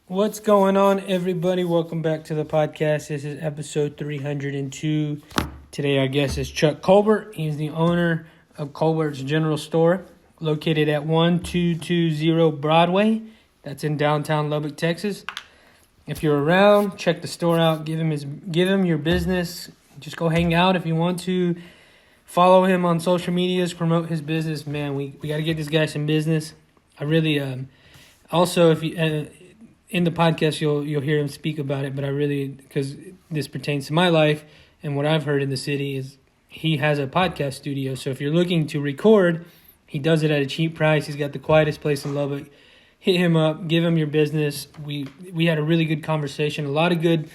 What's going on, everybody? Welcome back to the podcast. This is episode 302. Today, our guest is Chuck Colbert. He's the owner of Colbert's General Store, located at 1220 Broadway. That's in downtown Lubbock, Texas. If you're around, check the store out. Give him your business. Just go hang out if you want to. Follow him on social medias. Promote his business. Man, we got to get this guy some business. I really also if you. In the podcast, you'll hear him speak about it, but I really, because this pertains to my life and what I've heard in the city, is he has a podcast studio. So if you're looking to record, he does it at a cheap price. He's got the quietest place in Lubbock. Hit him up, give him your business. We had a really good conversation, a lot of good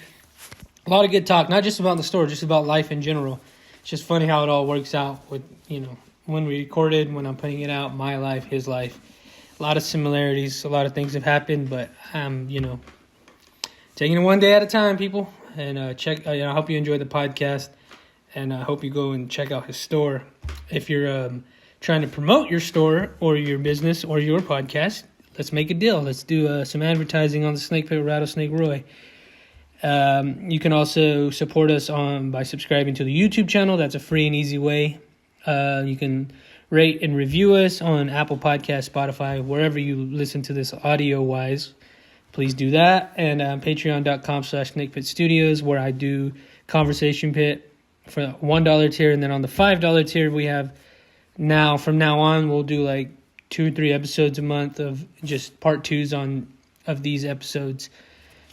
talk, not just about the store, just about life in general. It's just funny how it all works out with, when we recorded, when I'm putting it out, my life, his life. A lot of similarities, a lot of things have happened, but I'm, taking it one day at a time, people. And I hope you enjoy the podcast, and I hope you go and check out his store. If you're trying to promote your store or your business or your podcast, let's make a deal. Let's do some advertising on the Snake Pit with Rattlesnake Roy. You can also support us by subscribing to the YouTube channel. That's a free and easy way. You can rate and review us on Apple Podcasts, Spotify, wherever you listen to this audio-wise. Please do that. And patreon.com/SnakePitStudios, where I do Conversation Pit for the $1 tier. And then on the $5 tier, we have from now on, we'll do like 2 or 3 episodes a month of just part twos of these episodes.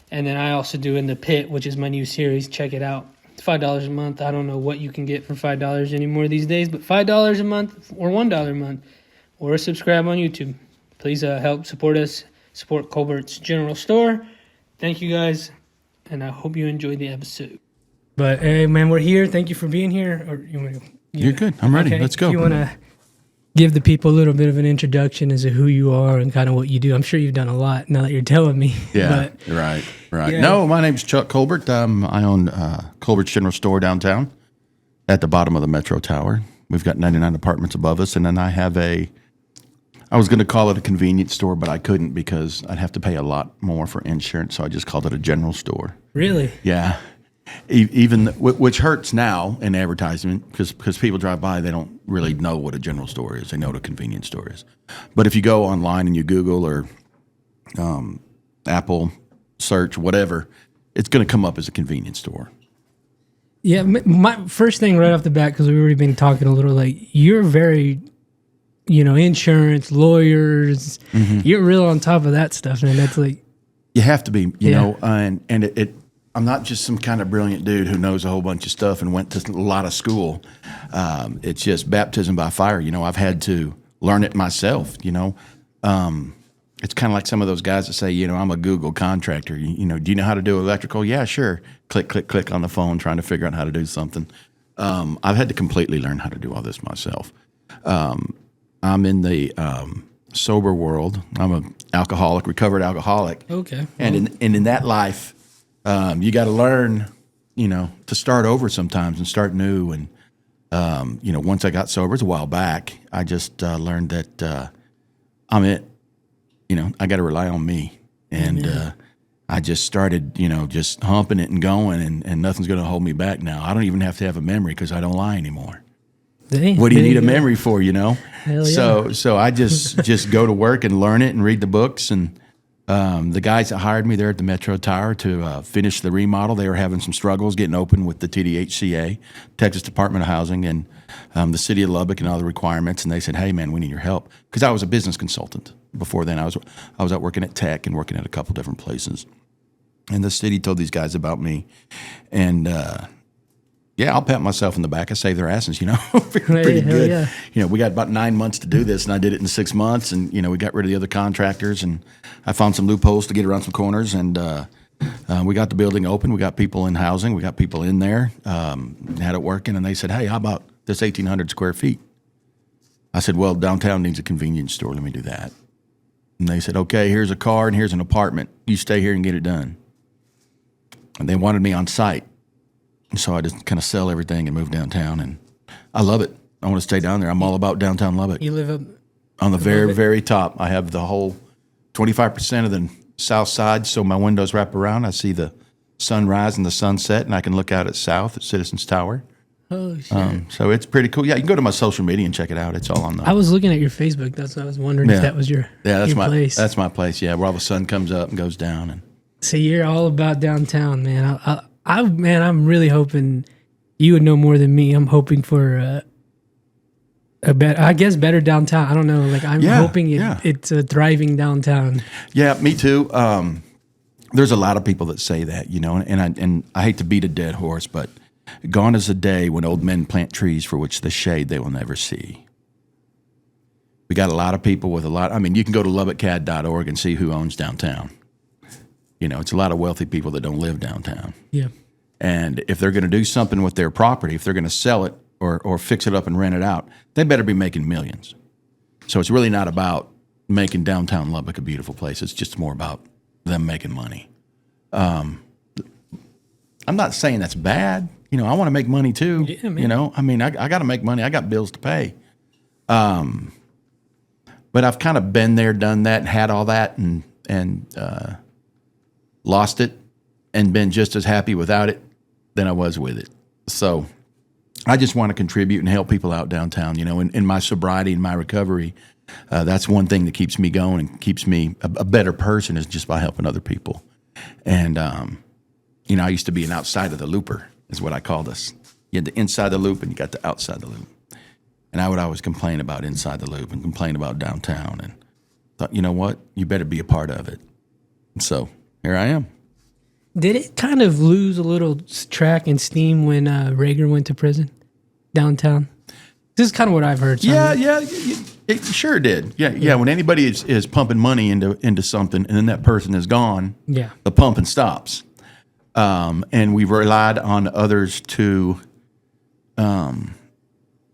And then I also do In the Pit, which is my new series. Check it out. It's $5 a month. I don't know what you can get for $5 anymore these days, but $5 a month or $1 a month, or subscribe on YouTube. Please help support us, support Colbert's General Store. Thank you guys, and I hope you enjoyed the episode. But hey, man, we're here. Thank you for being here. You're good. I'm ready. Okay. Let's go. You want to give the people a little bit of an introduction as to who you are and kind of what you do? I'm sure you've done a lot now that you're telling me. Yeah, right. Yeah. No, my name's Chuck Colbert. I own Colbert's General Store downtown at the bottom of the Metro Tower. We've got 99 apartments above us, and then I have I was going to call it a convenience store, but I couldn't because I'd have to pay a lot more for insurance, so I just called it a general store. Really? Yeah. Which hurts now in advertisement because people drive by, they don't really know what a general store is. They know what a convenience store is. But if you go online and you Google or Apple search, whatever, it's going to come up as a convenience store. Yeah, my first thing right off the bat, because we've already been talking a little, like, you're very, insurance, lawyers, you're real on top of that stuff, and that's like... You have to be, you know, and I'm not just some kind of brilliant dude who knows a whole bunch of stuff and went to a lot of school. It's just baptism by fire. I've had to learn it myself, It's kind of like some of those guys that say, I'm a Google contractor. Do you know how to do electrical? Yeah, sure. Click, click, click on the phone trying to figure out how to do something. I've had to completely learn how to do all this myself. I'm in the sober world. I'm an alcoholic, recovered alcoholic. Okay. And in that life, you got to learn, to start over sometimes and start new. And, once I got sober, it was a while back, I just learned that I'm it. I got to rely on me. And I just started, just humping it and going, and nothing's going to hold me back now. I don't even have to have a memory because I don't lie anymore. Dang, what do you need a memory for, Hell yeah. So I just go to work and learn it and read the books. And the guys that hired me there at the Metro Tower to finish the remodel, they were having some struggles getting open with the TDHCA, Texas Department of Housing, and the city of Lubbock and all the requirements. And they said, hey, man, we need your help. Because I was a business consultant. Before then, I was out working at Tech and working at a couple different places. And the city told these guys about me. And, I'll pat myself in the back. I saved their asses, pretty good. Yeah. We got about 9 months to do this, and I did it in 6 months. And, we got rid of the other contractors, and I found some loopholes to get around some corners. And we got the building open. We got people in housing. We got people in there, had it working. And they said, hey, how about this 1,800 square feet? I said, well, downtown needs a convenience store. Let me do that. And they said, okay, here's a car and here's an apartment. You stay here and get it done. And they wanted me on site. And so I just kind of sell everything and move downtown. And I love it. I want to stay down there. I'm all about downtown Lubbock. You live up on the very, very top. I have the whole 25% of the south side, so my windows wrap around. I see the sunrise and the sunset, and I can look out at south at Citizens Tower. Oh shit! So it's pretty cool. Yeah, you can go to my social media and check it out. It's all on I the. was looking at your Facebook. That's what I was wondering if that was your that's your my place. That's my place. Yeah, where all the sun comes up and goes down. And So you're all about downtown, man. I'm really hoping you would know more than me. I'm hoping for better downtown. I don't know. Like I'm hoping it's a thriving downtown. yeah, me too. There's a lot of people that say that, and I hate to beat a dead horse, but gone is a day when old men plant trees for which the shade they will never see. We got a lot of people with a lot. I mean, you can go to lubbockcad.org and see who owns downtown. It's a lot of wealthy people that don't live downtown. Yeah. And if they're going to do something with their property, if they're going to sell it or fix it up and rent it out, they better be making millions. So it's really not about making downtown Lubbock a beautiful place. It's just more about them making money. I'm not saying that's bad. I want to make money too. Yeah, man. I got to make money. I got bills to pay. But I've kind of been there, done that, and had all that, and lost it, and been just as happy without it than I was with it. So I just want to contribute and help people out downtown. In my sobriety and my recovery, that's one thing that keeps me going and keeps me a better person is just by helping other people. And I used to be an outside of the looper, is what I called us. You had the inside the loop and you got the outside the loop. And I would always complain about inside the loop and complain about downtown, and thought, you know what, you better be a part of it. And so here I am. Did it kind of lose a little track and steam when Rager went to prison downtown? This is kind of what I've heard. Yeah, it sure did. Yeah. When anybody is pumping money into something and then that person is gone, the pumping stops. And we relied on others to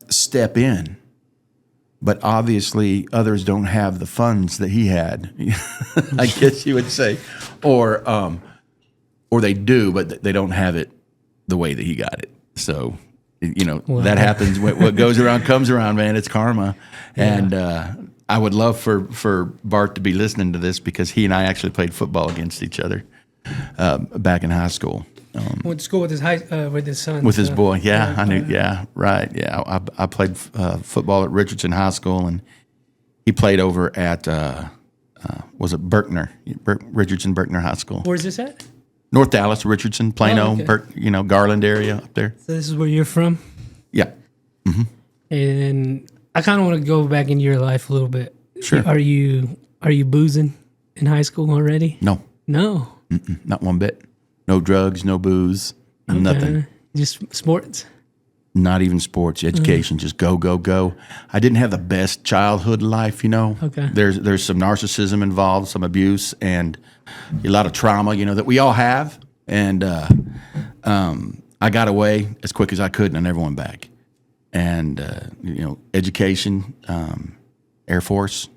step in. But obviously others don't have the funds that he had, I guess you would say. Or they do, but they don't have it the way that he got it. So, that happens. What goes around comes around, man. It's karma. Yeah. And I would love for Bart to be listening to this because he and I actually played football against each other back in high school. Went to school with his son. With his boy, yeah. I knew, yeah, right. Yeah, I played football at Richardson High School, and he played over at, was it Berkner, Richardson Berkner High School. Where's this at? North Dallas, Richardson, Plano, Garland area up there. So this is where you're from? Yeah. Mm-hmm. And I kind of want to go back into your life a little bit. Sure. Are you boozing in high school already? No. Not one bit. No drugs, no booze, nothing. Just sports? Not even sports, education, just go, go, go. I didn't have the best childhood life, Okay. There's some narcissism involved, some abuse, and a lot of trauma, that we all have. And I got away as quick as I could, and I never went back. And, education, Air Force,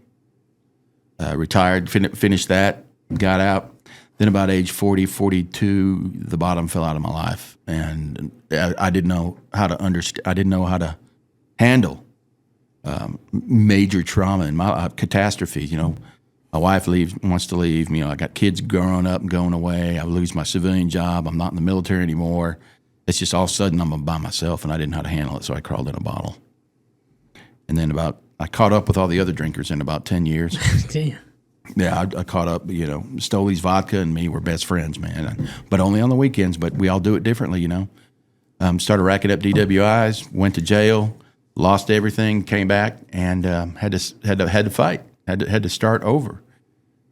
retired, finished that, got out. Then about age 40, 42, the bottom fell out of my life, and I didn't know how to understand. I didn't know how to handle major trauma and my catastrophes. My wife wants to leave. I got kids growing up and going away. I lose my civilian job. I'm not in the military anymore. It's just all of a sudden I'm by myself, and I didn't know how to handle it, so I crawled in a bottle. And then I caught up with all the other drinkers in about 10 years. Damn. Yeah, I caught up. Stoley's vodka and me were best friends, man. But only on the weekends. But we all do it differently, Started racking up DWIs, went to jail, lost everything, came back, and had to fight. Had to start over.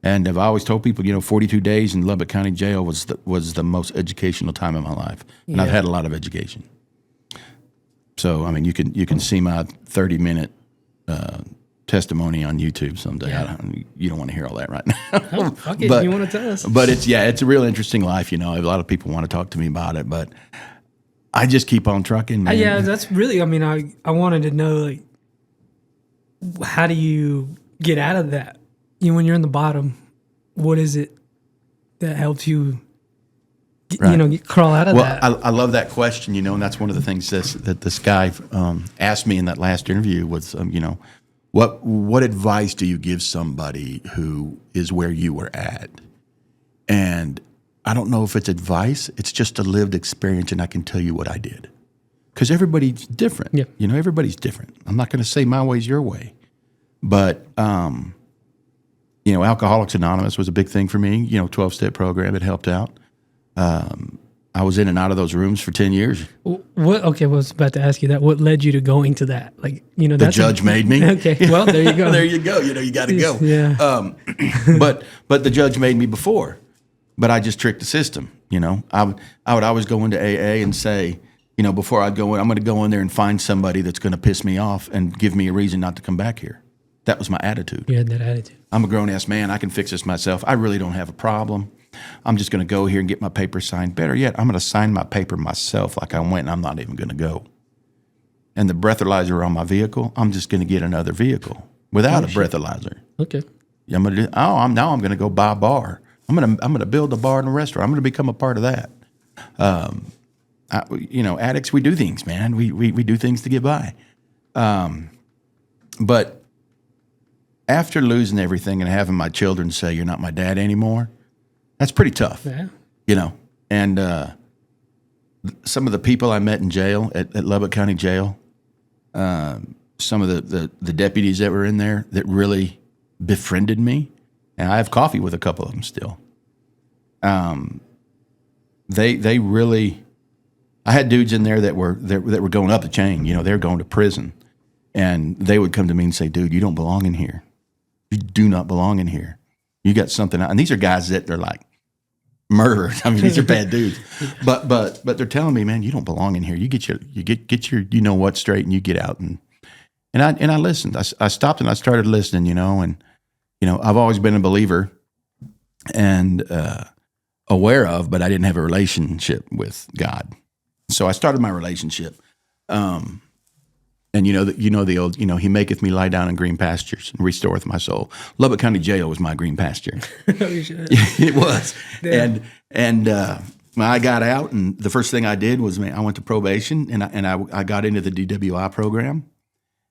And I've always told people, 42 days in Lubbock County Jail was the most educational time of my life, and I've had a lot of education. So you can see my 30-minute. Testimony on YouTube someday. Yeah. You don't want to hear all that right now. Okay, but you want to tell us. But it's a real interesting life. A lot of people want to talk to me about it, but I just keep on trucking, man. Yeah, that's really. I wanted to know, how do you get out of that? When you're in the bottom, what is it that helps you? Crawl out of that. Well, I love that question. And that's one of the things that this guy asked me in that last interview was, What advice do you give somebody who is where you were at? And I don't know if it's advice. It's just a lived experience, and I can tell you what I did. Because everybody's different. Yeah. You know, everybody's different. I'm not going to say my way's your way. But, you know, Alcoholics Anonymous was a big thing for me. You know, 12-step program, it helped out. I was in and out of those rooms for 10 years. What? Okay, I was about to ask you that. What led you to going to that? Like, you know, The judge made me. Okay, well, there you go. There you go. You know, you got to go. Yeah. But the judge made me before. But I just tricked the system. You know, I would always go into AA and say, you know, before I'd go in, I'm going to go in there and find somebody that's going to piss me off and give me a reason not to come back here. That was my attitude. You had that attitude. I'm a grown-ass man. I can fix this myself. I really don't have a problem. I'm just going to go here and get my paper signed. Better yet, I'm going to sign my paper myself like I went, and I'm not even going to go. And the breathalyzer on my vehicle, I'm just going to get another vehicle without a breathalyzer. Okay. I'm going to do. I'm going to go buy a bar. I'm going to build a bar and a restaurant. I'm going to become a part of that. You know, addicts, we do things, man. We do things to get by. But after losing everything and having my children say, "You're not my dad anymore," that's pretty tough. Yeah. You know, and some of the people I met in jail at Lubbock County Jail, some of the deputies that were in there that really befriended me, and I have coffee with a couple of them still. They really, I had dudes in there that were going up the chain. You know, they were going to prison, and they would come to me and say, "Dude, you don't belong in here. You do not belong in here. You got something." And these are guys that they're like murderers. I mean, these are bad dudes. But they're telling me, "Man, you don't belong in here. You get your you know what straight, and you get out." And I listened. I stopped and I started listening. You know, and you know, I've always been a believer and aware of, but I didn't have a relationship with God. So I started my relationship. And you know the old, you know, He maketh me lie down in green pastures and restoreth my soul. Lubbock County Jail was my green pasture. It was. Yeah. And when I got out, and the first thing I did was, I went to probation, and I got into the DWI program,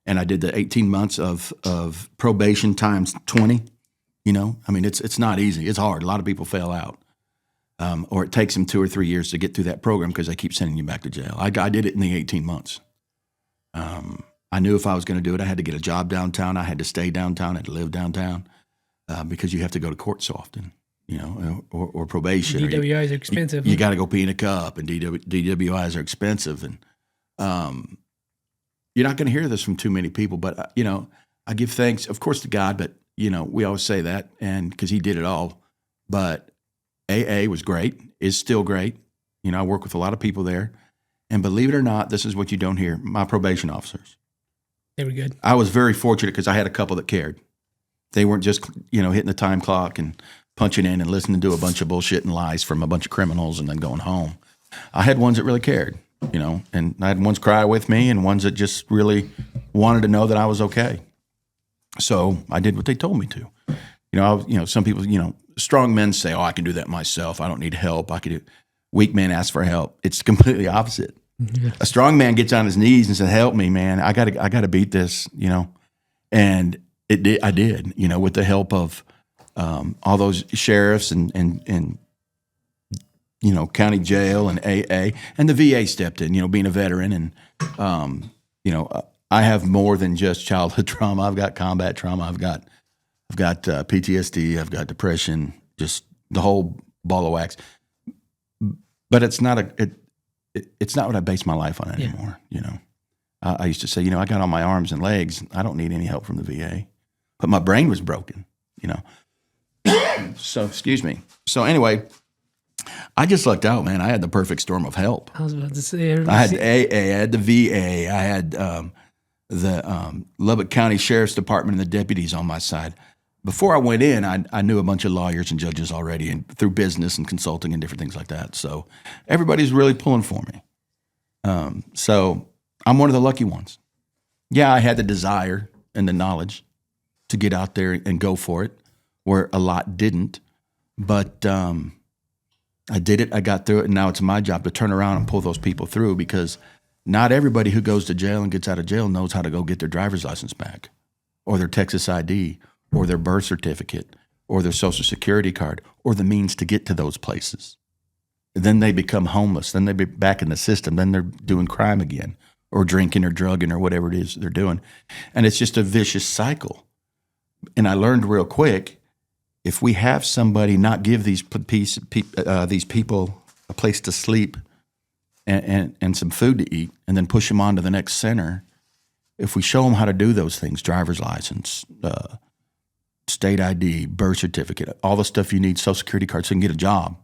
and I did the 18 months of probation times 20. You know, I mean, it's not easy. It's hard. A lot of people fail out. Or it takes them 2 or 3 years to get through that program because they keep sending you back to jail. I did it in the 18 months. I knew if I was going to do it, I had to get a job downtown. I had to stay downtown. I had to live downtown because you have to go to court so often, you know, or probation. DWIs are expensive. You got to go pee in a cup, and DWIs are expensive. And you're not going to hear this from too many people, but, you know, I give thanks, of course, to God, but, you know, we always say that, and because He did it all. But AA was great, is still great. You know, I work with a lot of people there. And believe it or not, this is what you don't hear. My probation officers. They were good. I was very fortunate because I had a couple that cared. They weren't just, you know, hitting the time clock and punching in and listening to a bunch of bullshit and lies from a bunch of criminals and then going home. I had ones that really cared, you know, and I had ones cry with me and ones that just really wanted to know that I was okay. So I did what they told me to. You know, some people, you know, strong men say, "Oh, I can do that myself. I don't need help. I can do." Weak men ask for help. It's completely opposite. Yes. A strong man gets on his knees and says, "Help me, man. I got to beat this," you know. And I did, you know, with the help of all those sheriffs and you know, county jail and AA, and the VA stepped in, you know, being a veteran. And, you know, I have more than just childhood trauma. I've got combat trauma. I've got PTSD. I've got depression, just the whole ball of wax. But it's not what I base my life on anymore. Yeah. You know, I used to say, you know, I got on my arms and legs. I don't need any help from the VA, but my brain was broken, you know. So, excuse me. So anyway, I just lucked out, man. I had the perfect storm of help. I was about to say, I had AA, I had the VA, I had the Lubbock County Sheriff's Department and the deputies on my side. Before I went in, I knew a bunch of lawyers and judges already, and through business and consulting and different things like that. So everybody's really pulling for me. So I'm one of the lucky ones. Yeah, I had the desire and the knowledge to get out there and go for it, where a lot didn't. But I did it, I got through it, and now it's my job to turn around and pull those people through, because not everybody who goes to jail and gets out of jail knows how to go get their driver's license back or their Texas ID or their birth certificate or their social security card or the means to get to those places. Then they become homeless. Then they be back in the system. Then they're doing crime again or drinking or drugging or whatever it is they're doing. And it's just a vicious cycle. And I learned real quick, if we have somebody not give these people a place to sleep and some food to eat and then push them on to the next center, if we show them how to do those things, driver's license, state ID, birth certificate, all the stuff you need, social security card, so you can get a job,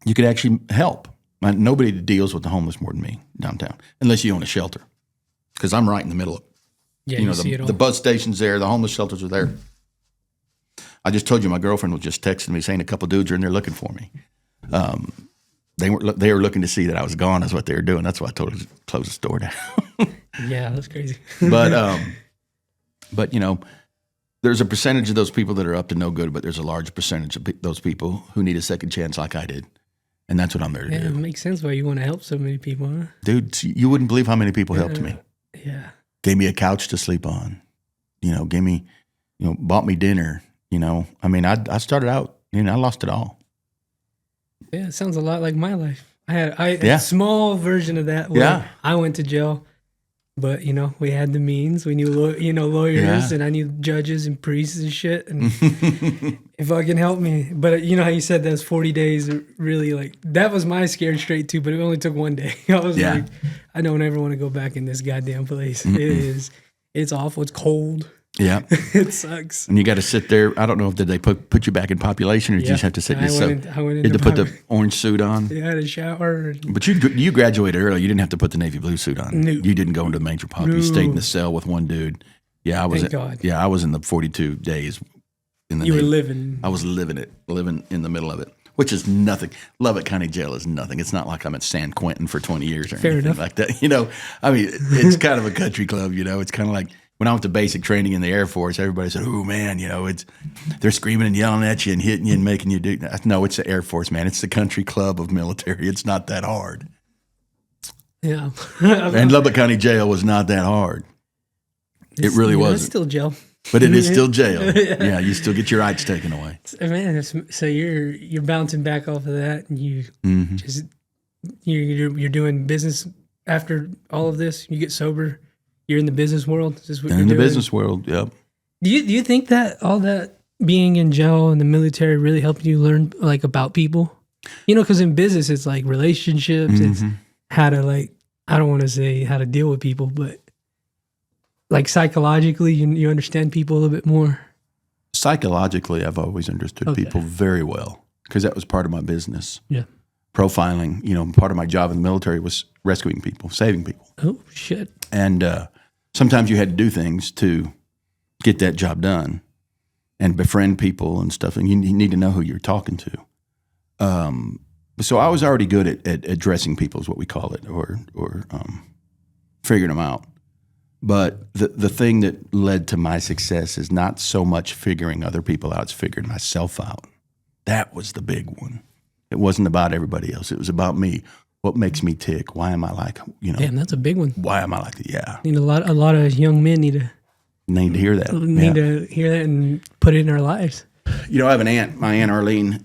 you could actually help. Nobody deals with the homeless more than me downtown, unless you own a shelter, because I'm right in the middle of it. Yeah, you know, see it all. the bus station's there, the homeless shelters are there. I just told you my girlfriend was just texting me saying a couple dudes are in there looking for me. They were looking to see that I was gone. That's what they were doing. That's why I told her to close the store down. Yeah, that's crazy. But you know, there's a percentage of those people that are up to no good, but there's a large percentage of those people who need a second chance like I did. And that's what I'm there to do. It makes sense why you want to help so many people, huh? Dude, you wouldn't believe how many people helped me. Yeah. Gave me a couch to sleep on. You know, bought me dinner. You know, I mean, I started out, I lost it all. Yeah, it sounds a lot like my life. I had a small version of that where I went to jail, but, we had the means. We knew, lawyers, and I knew judges and priests and shit. And it fucking helped me. But you know how you said those 40 days are really like, that was my scared straight too, but it only took one day. I was like, I don't ever want to go back in this goddamn place. It's awful. It's cold. Yeah. It sucks. And you got to sit there. I don't know if did they put you back in population or did you just have to sit yourself? I went you had to put the orange suit on. Yeah, I had a shower. But you graduated early. You didn't have to put the navy blue suit on. No. You didn't go into the major pop. You stayed in the cell with one dude. Yeah, I was. Thank God. Yeah, I was in the 42 days. In the you Navy. were living. I was living in the middle of it, which is nothing. Lubbock County Jail is nothing. It's not like I'm at San Quentin for 20 years or anything like that. I mean, it's kind of a country club. It's kind of like. When I went to basic training in the Air Force, everybody said, "Oh man, they're screaming and yelling at you and hitting you and making you do." No, it's the Air Force, man. It's the country club of military. It's not that hard. Yeah, and Lubbock County Jail was not that hard. It really wasn't. It's still jail, but it is still jail. Yeah, you still get your rights taken away. Man, so you're bouncing back off of that, and you're doing business after all of this. You get sober. You're in the business world? Is this what you're in the doing? business world, yep. Do you think that all that being in jail and the military really helped you learn like about people? Because in business it's like relationships, it's how to I don't want to say how to deal with people, but like psychologically you understand people a little bit more. Psychologically, I've always understood people very well because that was part of my business. Yeah. Profiling, part of my job in the military was rescuing people, saving people. Oh, shit. And sometimes you had to do things to get that job done and befriend people and stuff, and you need to know who you're talking to. So I was already good at addressing people is what we call it, or figuring them out. But the thing that led to my success is not so much figuring other people out, it's figuring myself out. That was the big one. It wasn't about everybody else. It was about me. What makes me tick? Why am I like, Damn, that's a big one. Why am I like that? Yeah. A lot of young men need to hear that. To hear that and put it in their lives. I have an aunt, my Aunt Arlene,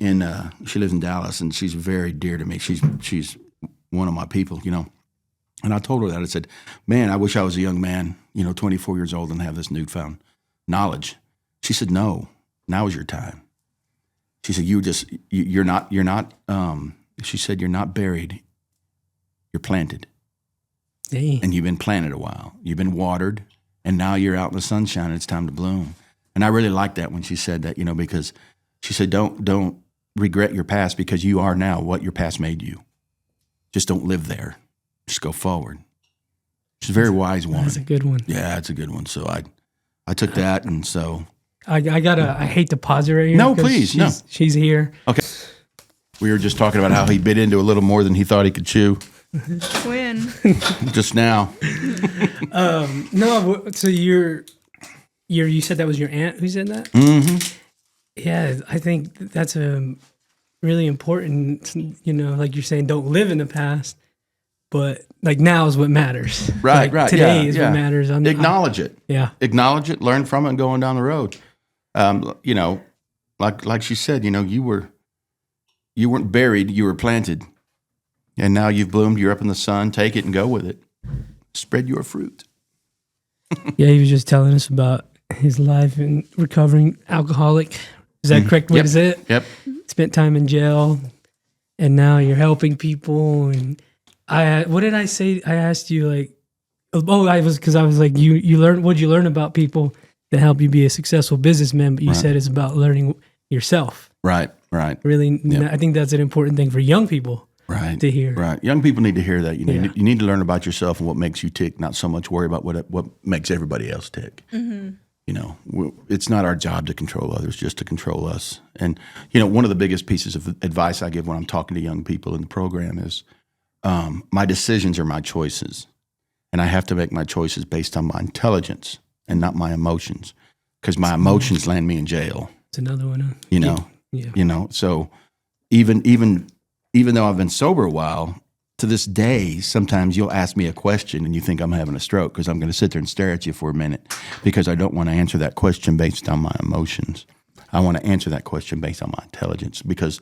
she lives in Dallas, and she's very dear to me. She's one of my people, And I told her that. I said, man, I wish I was a young man, 24 years old and have this newfound knowledge. She said, no, now is your time. She said, you're not, she said, you're not buried. You're planted. Dang. And you've been planted a while. You've been watered, and now you're out in the sunshine, and it's time to bloom. And I really liked that when she said that, because she said, don't regret your past because you are now what your past made you. Just don't live there. Just go forward. She's a very wise woman. That's a good one. Yeah, it's a good one. So I took that, and so. I hate to pause it right here. No, please, no. She's here. Okay. We were just talking about how he bit into a little more than he thought he could chew. When? Just now. No, so you said that was your aunt who said that? Mm-hmm. Yeah, I think that's a really important, like you're saying, don't live in the past, but like now is what matters. Right, like, Today is what matters. Acknowledge it. Yeah. Acknowledge it, learn from it, and go on down the road. You know, like she said, you know, you weren't buried, you were planted. And now you've bloomed, you're up in the sun, take it and go with it. Spread your fruit. Yeah, he was just telling us about his life in recovering alcoholic. Is that correct way to say it? Yep. Spent time in jail, and now you're helping people. And what did I say? I asked you like, I was like, you learn, what'd you learn about people that help you be a successful businessman? But you said it's about learning yourself. Right. Really, I think that's an important thing for young people. Right. To hear. Right. Young people need to hear that. You need to learn about yourself and what makes you tick, not so much worry about what makes everybody else tick. Mm-hmm. You know, it's not our job to control others, just to control us. And, you know, one of the biggest pieces of advice I give when I'm talking to young people in the program is my decisions are my choices. And I have to make my choices based on my intelligence and not my emotions, because my emotions land me in jail. It's another one. You know, you know, so even though I've been sober a while, to this day, sometimes you'll ask me a question and you think I'm having a stroke because I'm going to sit there and stare at you for a minute because I don't want to answer that question based on my emotions. I want to answer that question based on my intelligence, because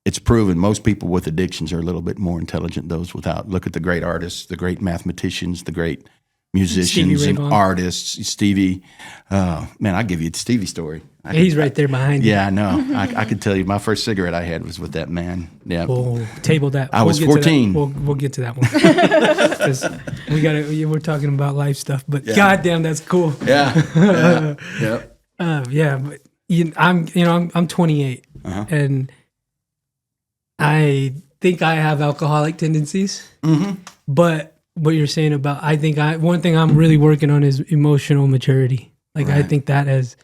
it's proven most people with addictions are a little bit more intelligent than those without. Look at the great artists, the great mathematicions, the great musicians and artists. Stevie, man, I'll give you the Stevie story. He's right there behind you. Yeah, I know. I could tell you my first cigarette I had was with that man. Yeah. We'll table that. I was 14. We'll get to that one. We're talking about life stuff, but goddamn, that's cool. Yeah. But I'm 28, and I think I have alcoholic tendencies. Mm-hmm. But what you're saying about, one thing I'm really working on is emotional maturity. Like I think that has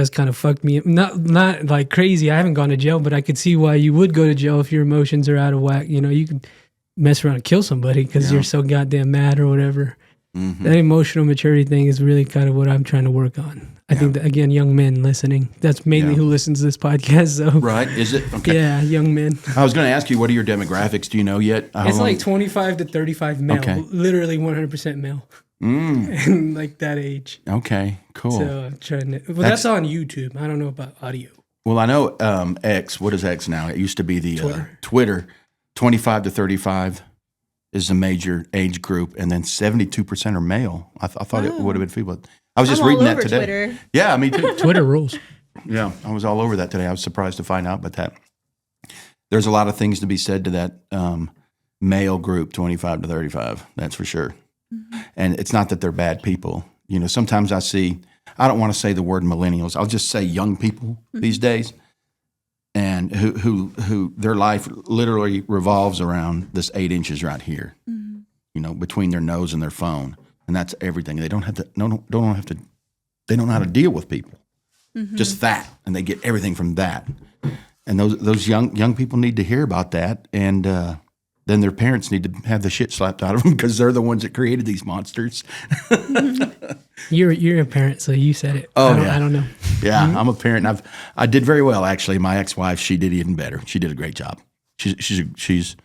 kind of fucked me up. Not like crazy. I haven't gone to jail, but I could see why you would go to jail if your emotions are out of whack. You know, you could mess around and kill somebody because you're so goddamn mad or whatever. Mm-hmm. That emotional maturity thing is really kind of what I'm trying to work on. I think that, again, young men listening, that's mainly who listens to this podcast. So. Right. Is it? Okay. Yeah, young men. I was going to ask you, what are your demographics? Do you know yet? It's like 25 to 35 male. Okay. Literally 100% male. And like that age. Okay, cool. So I'm trying to, that's on YouTube. I don't know about audio. Well, I know X. What is X now? It used to be the Twitter. 25 to 35 is a major age group, and then 72% are male. I thought it would have been female. I was just reading that today. Twitter. Yeah, me too. Twitter rules. Yeah, I was all over that today. I was surprised to find out about that. There's a lot of things to be said to that male group, 25 to 35. That's for sure. Mm-hmm. And it's not that they're bad people. You know, sometimes I don't want to say the word millennials. I'll just say young people these days, and who their life literally revolves around this 8 inches right here, you know, between their nose and their phone. And that's everything. They don't have to, they don't know how to deal with people. Mm-hmm. Just that. And they get everything from that. And those young people need to hear about that. And then their parents need to have the shit slapped out of them because they're the ones that created these monsters. You're a parent, so you said it. Oh, I don't know. Yeah, I'm a parent. And I did very well, actually. My ex-wife, she did even better. She did a great job. She's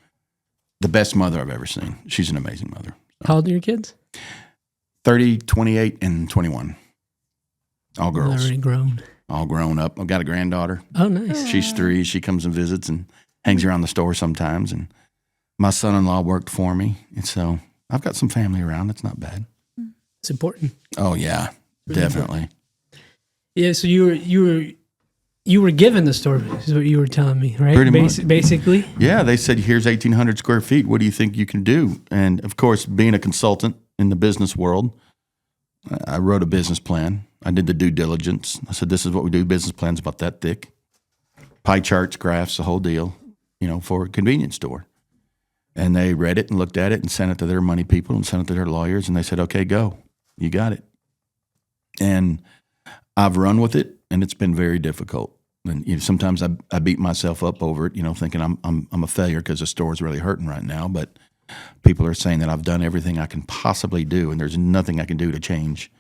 the best mother I've ever seen. She's an amazing mother. How old are your kids? 30, 28, and 21. All girls. Already grown. All grown up. I've got a granddaughter. Oh, nice. She's 3. She comes and visits and hangs around the store sometimes. And my son-in-law worked for me. And so I've got some family around. It's not bad. It's important. Oh, yeah. Really definitely. Important. Yeah, so you were given the store, is what you were telling me, right? Pretty much. Basically? Yeah, they said, here's 1,800 square feet. What do you think you can do? And, of course, being a consultant in the business world, I wrote a business plan. I did the due diligence. I said, this is what we do. Business plan's about that thick. Pie charts, graphs, the whole deal, you know, for a convenience store. And they read it and looked at it and sent it to their money people and sent it to their lawyers. And they said, okay, go. You got it. And I've run with it, and it's been very difficult. And you know, sometimes I beat myself up over it, you know, thinking I'm a failure because the store's really hurting right now. But people are saying that I've done everything I can possibly do, and there's nothing I can do to change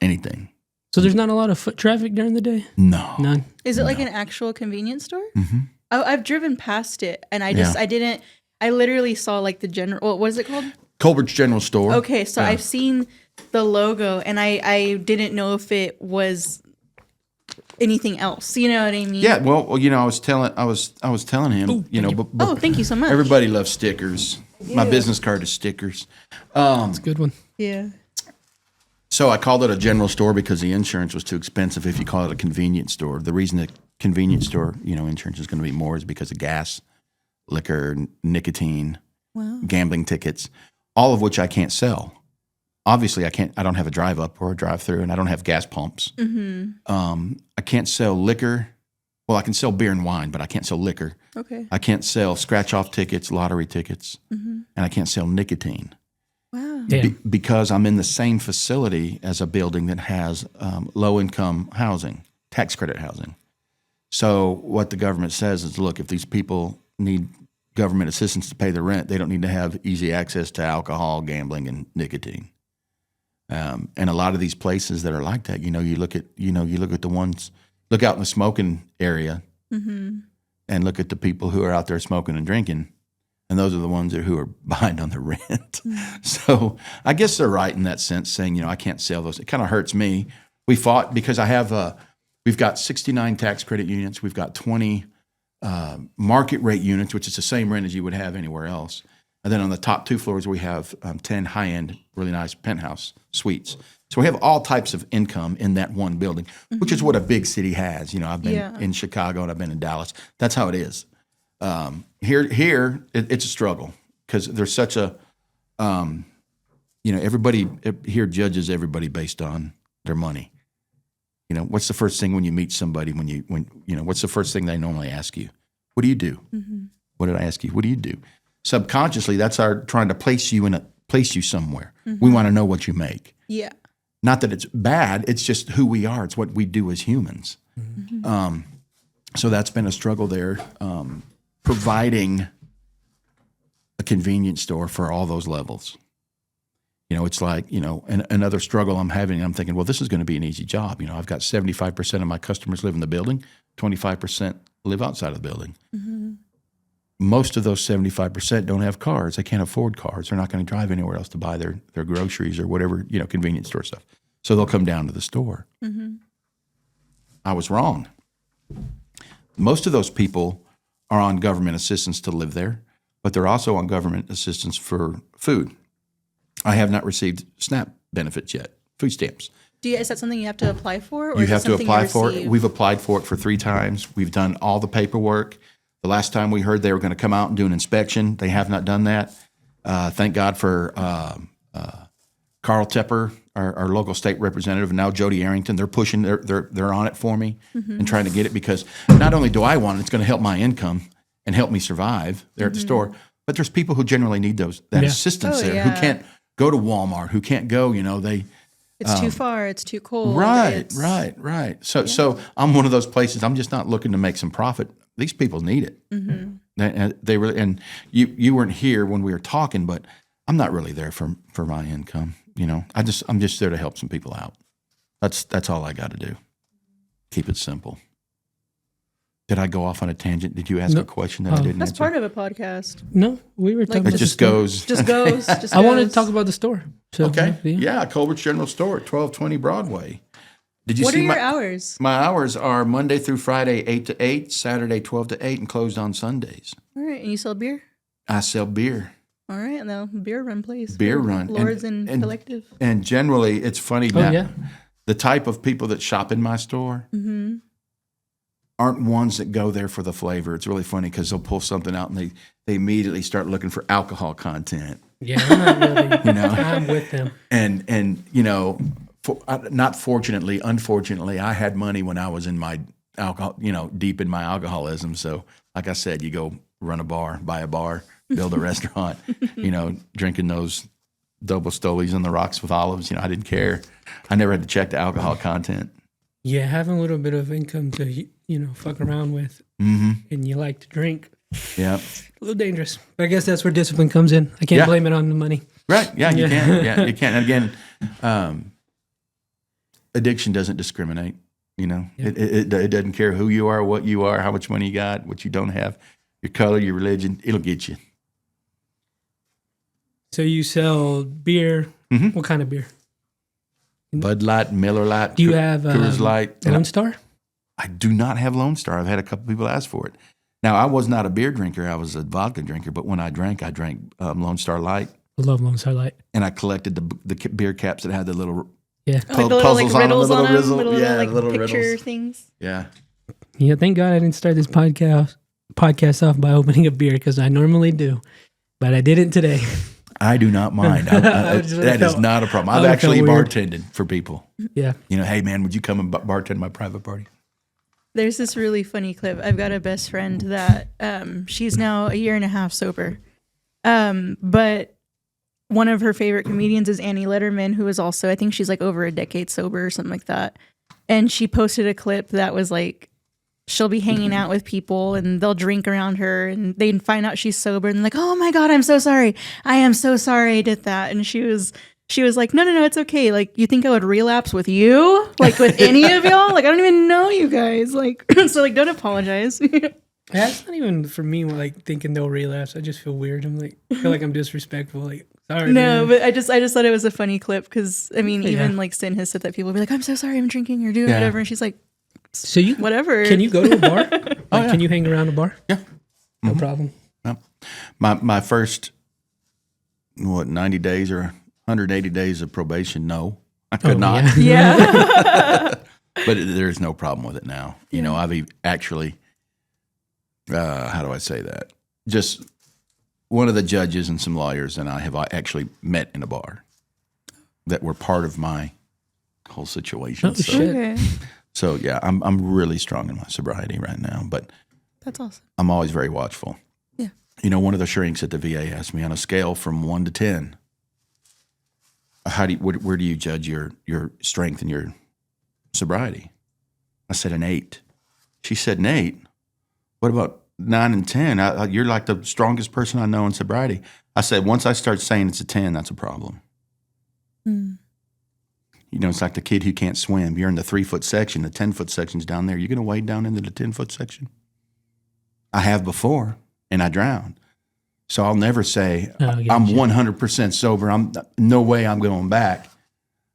anything. So there's not a lot of foot traffic during the day? No. None? Is it like an actual convenience store? Mm-hmm. I've driven past it, and I literally saw like the general, what is it called? Colbert's General Store. Okay, so I've seen the logo, and I didn't know if it was anything else. You know what I mean? Yeah. Well, I was telling him, Oh, thank you so much. everybody loves stickers. My business card is stickers. It's a good one. Yeah. So I called it a general store because the insurance was too expensive if you call it a convenience store. The reason that convenience store, insurance is going to be more is because of gas, liquor, nicotine, gambling tickets, all of which I can't sell. Obviously, I don't have a drive up or a drive through, and I don't have gas pumps. I can't sell liquor. Well, I can sell beer and wine, but I can't sell liquor. Okay. I can't sell scratch off tickets, lottery tickets, and I can't sell nicotine. Wow. Yeah. Because I'm in the same facility as a building that has low-income housing, tax credit housing. So what the government says is, look, if these people need government assistance to pay the rent, they don't need to have easy access to alcohol, gambling, and nicotine. And a lot of these places that are like that, you look at the ones, look out in the smoking area, and look at the people who are out there smoking and drinking. And those are the ones who are behind on the rent. So I guess they're right in that sense, saying, I can't sell those. It kind of hurts me. We fought because we've got 69 tax credit units. We've got 20 market rate units, which is the same rent as you would have anywhere else. And then on the top 2 floors, we have 10 high-end, really nice penthouse suites. So we have all types of income in that one building, which is what a big city has. I've been in Chicago and I've been in Dallas. That's how it is. Here it's a struggle because there's such a, everybody here judges everybody based on their money. What's the first thing when you meet somebody? What's the first thing they normally ask you? What do you do? What did I ask you? What do you do? Subconsciously, that's our trying to place you somewhere. We want to know what you make. Yeah. Not that it's bad. It's just who we are. It's what we do as humans. So that's been a struggle there. Providing a convenience store for all those levels. It's like, another struggle I'm having, I'm thinking, well, this is going to be an easy job. I've got 75% of my customers live in the building, 25% live outside of the building. Most of those 75% don't have cars. They can't afford cars. They're not going to drive anywhere else to buy their groceries or whatever, convenience store stuff. So they'll come down to the store. I was wrong. Most of those people are on government assistance to live there, but they're also on government assistance for food. I have not received SNAP benefits yet, food stamps. Is that something you have to apply for? Or You is have it to something apply you for it. receive? We've applied for it for 3 times. We've done all the paperwork. The last time we heard they were going to come out and do an inspection, they have not done that. Thank God for Carl Tepper, our local state representative, and now Jody Arrington. They're pushing. They're on it for me and trying to get it because not only do I want it, it's going to help my income and help me survive there at the store. But there's people who generally need that assistance there who can't go to Walmart, who can't go. It's too far. It's too cold. Right. So I'm one of those places. I'm just not looking to make some profit. These people need it. They really, and you weren't here when we were talking, but I'm not really there for my income. I'm just there to help some people out. That's all I got to do. Keep it simple. Did I go off on a tangent? Did you ask a question that I didn't That's answer? part of a podcast. No, we were talking It about just the store. goes. Just goes. Just I wanted to goes. talk about the store. So, Okay. Yeah, Colbert's General Store, 1220 Broadway. Did you What see are your my hours? My hours are Monday through Friday, 8 to 8, Saturday, 12 to 8, and closed on Sundays. All right. And you sell beer? I sell beer. All right. Now, beer run, please. Beer run. Lords and Collective. And generally, it's funny Oh, now. yeah. The type of people that shop in my store aren't ones that go there for the flavor. It's really funny because they'll pull something out and they immediately start looking for alcohol content. Yeah, I'm not really. I'm with them. And not fortunately, unfortunately, I had money when I was in my alcohol, deep in my alcoholism. So, like I said, you go run a bar, buy a bar, build a restaurant, drinking those double stolies on the rocks with olives. I didn't care. I never had to check the alcohol content. Yeah, having a little bit of income to fuck around with, and you like to drink. Yeah, A little dangerous. But I guess that's where discipline comes in. I can't blame it on the money. right. Yeah, you can. Yeah, you can. And again, addiction doesn't discriminate. It doesn't care who you are, what you are, how much money you got, what you don't have, your color, your religion. It'll get you. So you sell beer. What kind of beer? Bud Light, Miller Light. Do you have Coors Light? Lone Star? I do not have Lone Star. I've had a couple people ask for it. Now, I was not a beer drinker. I was a vodka drinker. But when I drank Lone Star Light. I love Lone Star Light. And I collected the beer caps that had the little like the little like riddles on them, little picture riddles. things. Yeah. Yeah, thank God I didn't start this podcast off by opening a beer because I normally do, but I didn't today. I do not mind. That is not a problem. I've actually bartended for people. Yeah. Hey man, would you come and bartend my private party? There's this really funny clip. I've got a best friend that she's now a year and a half sober, but one of her favorite comedians is Annie Letterman, who is also, I think she's like over a decade sober or something like that. And she posted a clip that was like, she'll be hanging out with people and they'll drink around her and they find out she's sober and like, oh my God, I'm so sorry. I am so sorry I did that. And she was like, no, it's okay. Like, you think I would relapse with you? Like with any of y'all? Like, I don't even know you guys. Like, so like, don't apologize. That's not even for me, like thinking they'll relapse. I just feel weird. I'm like, I feel like I'm disrespectful. Like, sorry. No, man. but I just thought it was a funny clip because I mean, even like Sin has said that people will be like, I'm so sorry, I'm drinking or doing whatever, and she's like, so you whatever. Can you go to a bar? Like, can you hang around a bar? Yeah, no problem. Yeah. My first 90 days or 180 days of probation? No, I could not. Yeah. But there's no problem with it now. I've actually. How do I say that? Just one of the judges and some lawyers and I have actually met in a bar that were part of my whole situation. Oh, shit. Okay. So yeah, I'm really strong in my sobriety right now, but That's awesome. I'm always very watchful. Yeah. One of the shrinks at the VA asked me on a scale from 1 to 10, where do you judge your strength and your sobriety? I said an 8. She said an 8. What about 9 and 10? You're like the strongest person I know in sobriety. I said, once I start saying it's a 10, that's a problem. Mm. It's like the kid who can't swim. You're in the 3-foot section. The 10-foot section's down there. You're going to wade down into the 10-foot section? I have before, and I drowned. So I'll never say, I'm 100% sober. No way I'm going back.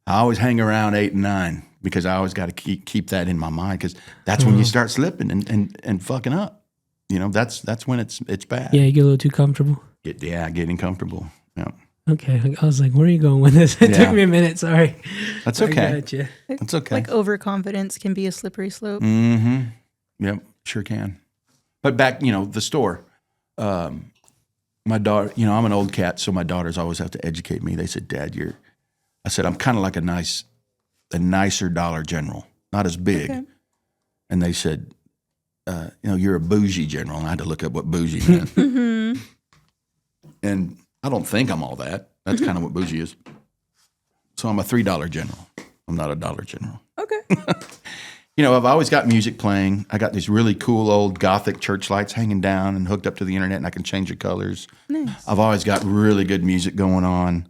I always hang around 8 and 9 because I always got to keep that in my mind because that's when you start slipping and fucking up. That's when it's bad. Yeah, you get a little too comfortable. Getting comfortable. Yeah. Okay, I was like, where are you going with this? It took me a minute. Sorry. That's okay. I gotcha. That's okay. Like overconfidence can be a slippery slope. Mm-hmm. Yep, sure can. But back, the store. My daughter, I'm an old cat, so my daughters always have to educate me. They said, Dad, I said, I'm kind of like a nicer Dollar General, not as big. Okay. And they said, you're a bougie general. And I had to look up what bougie meant. Mm-hmm. And I don't think I'm all that. That's kind of what bougie is. So I'm a $3 general. I'm not a Dollar General. Okay. I've always got music playing. I got these really cool old Gothic church lights hanging down and hooked up to the internet, and I can change the colors. Nice. I've always got really good music going on.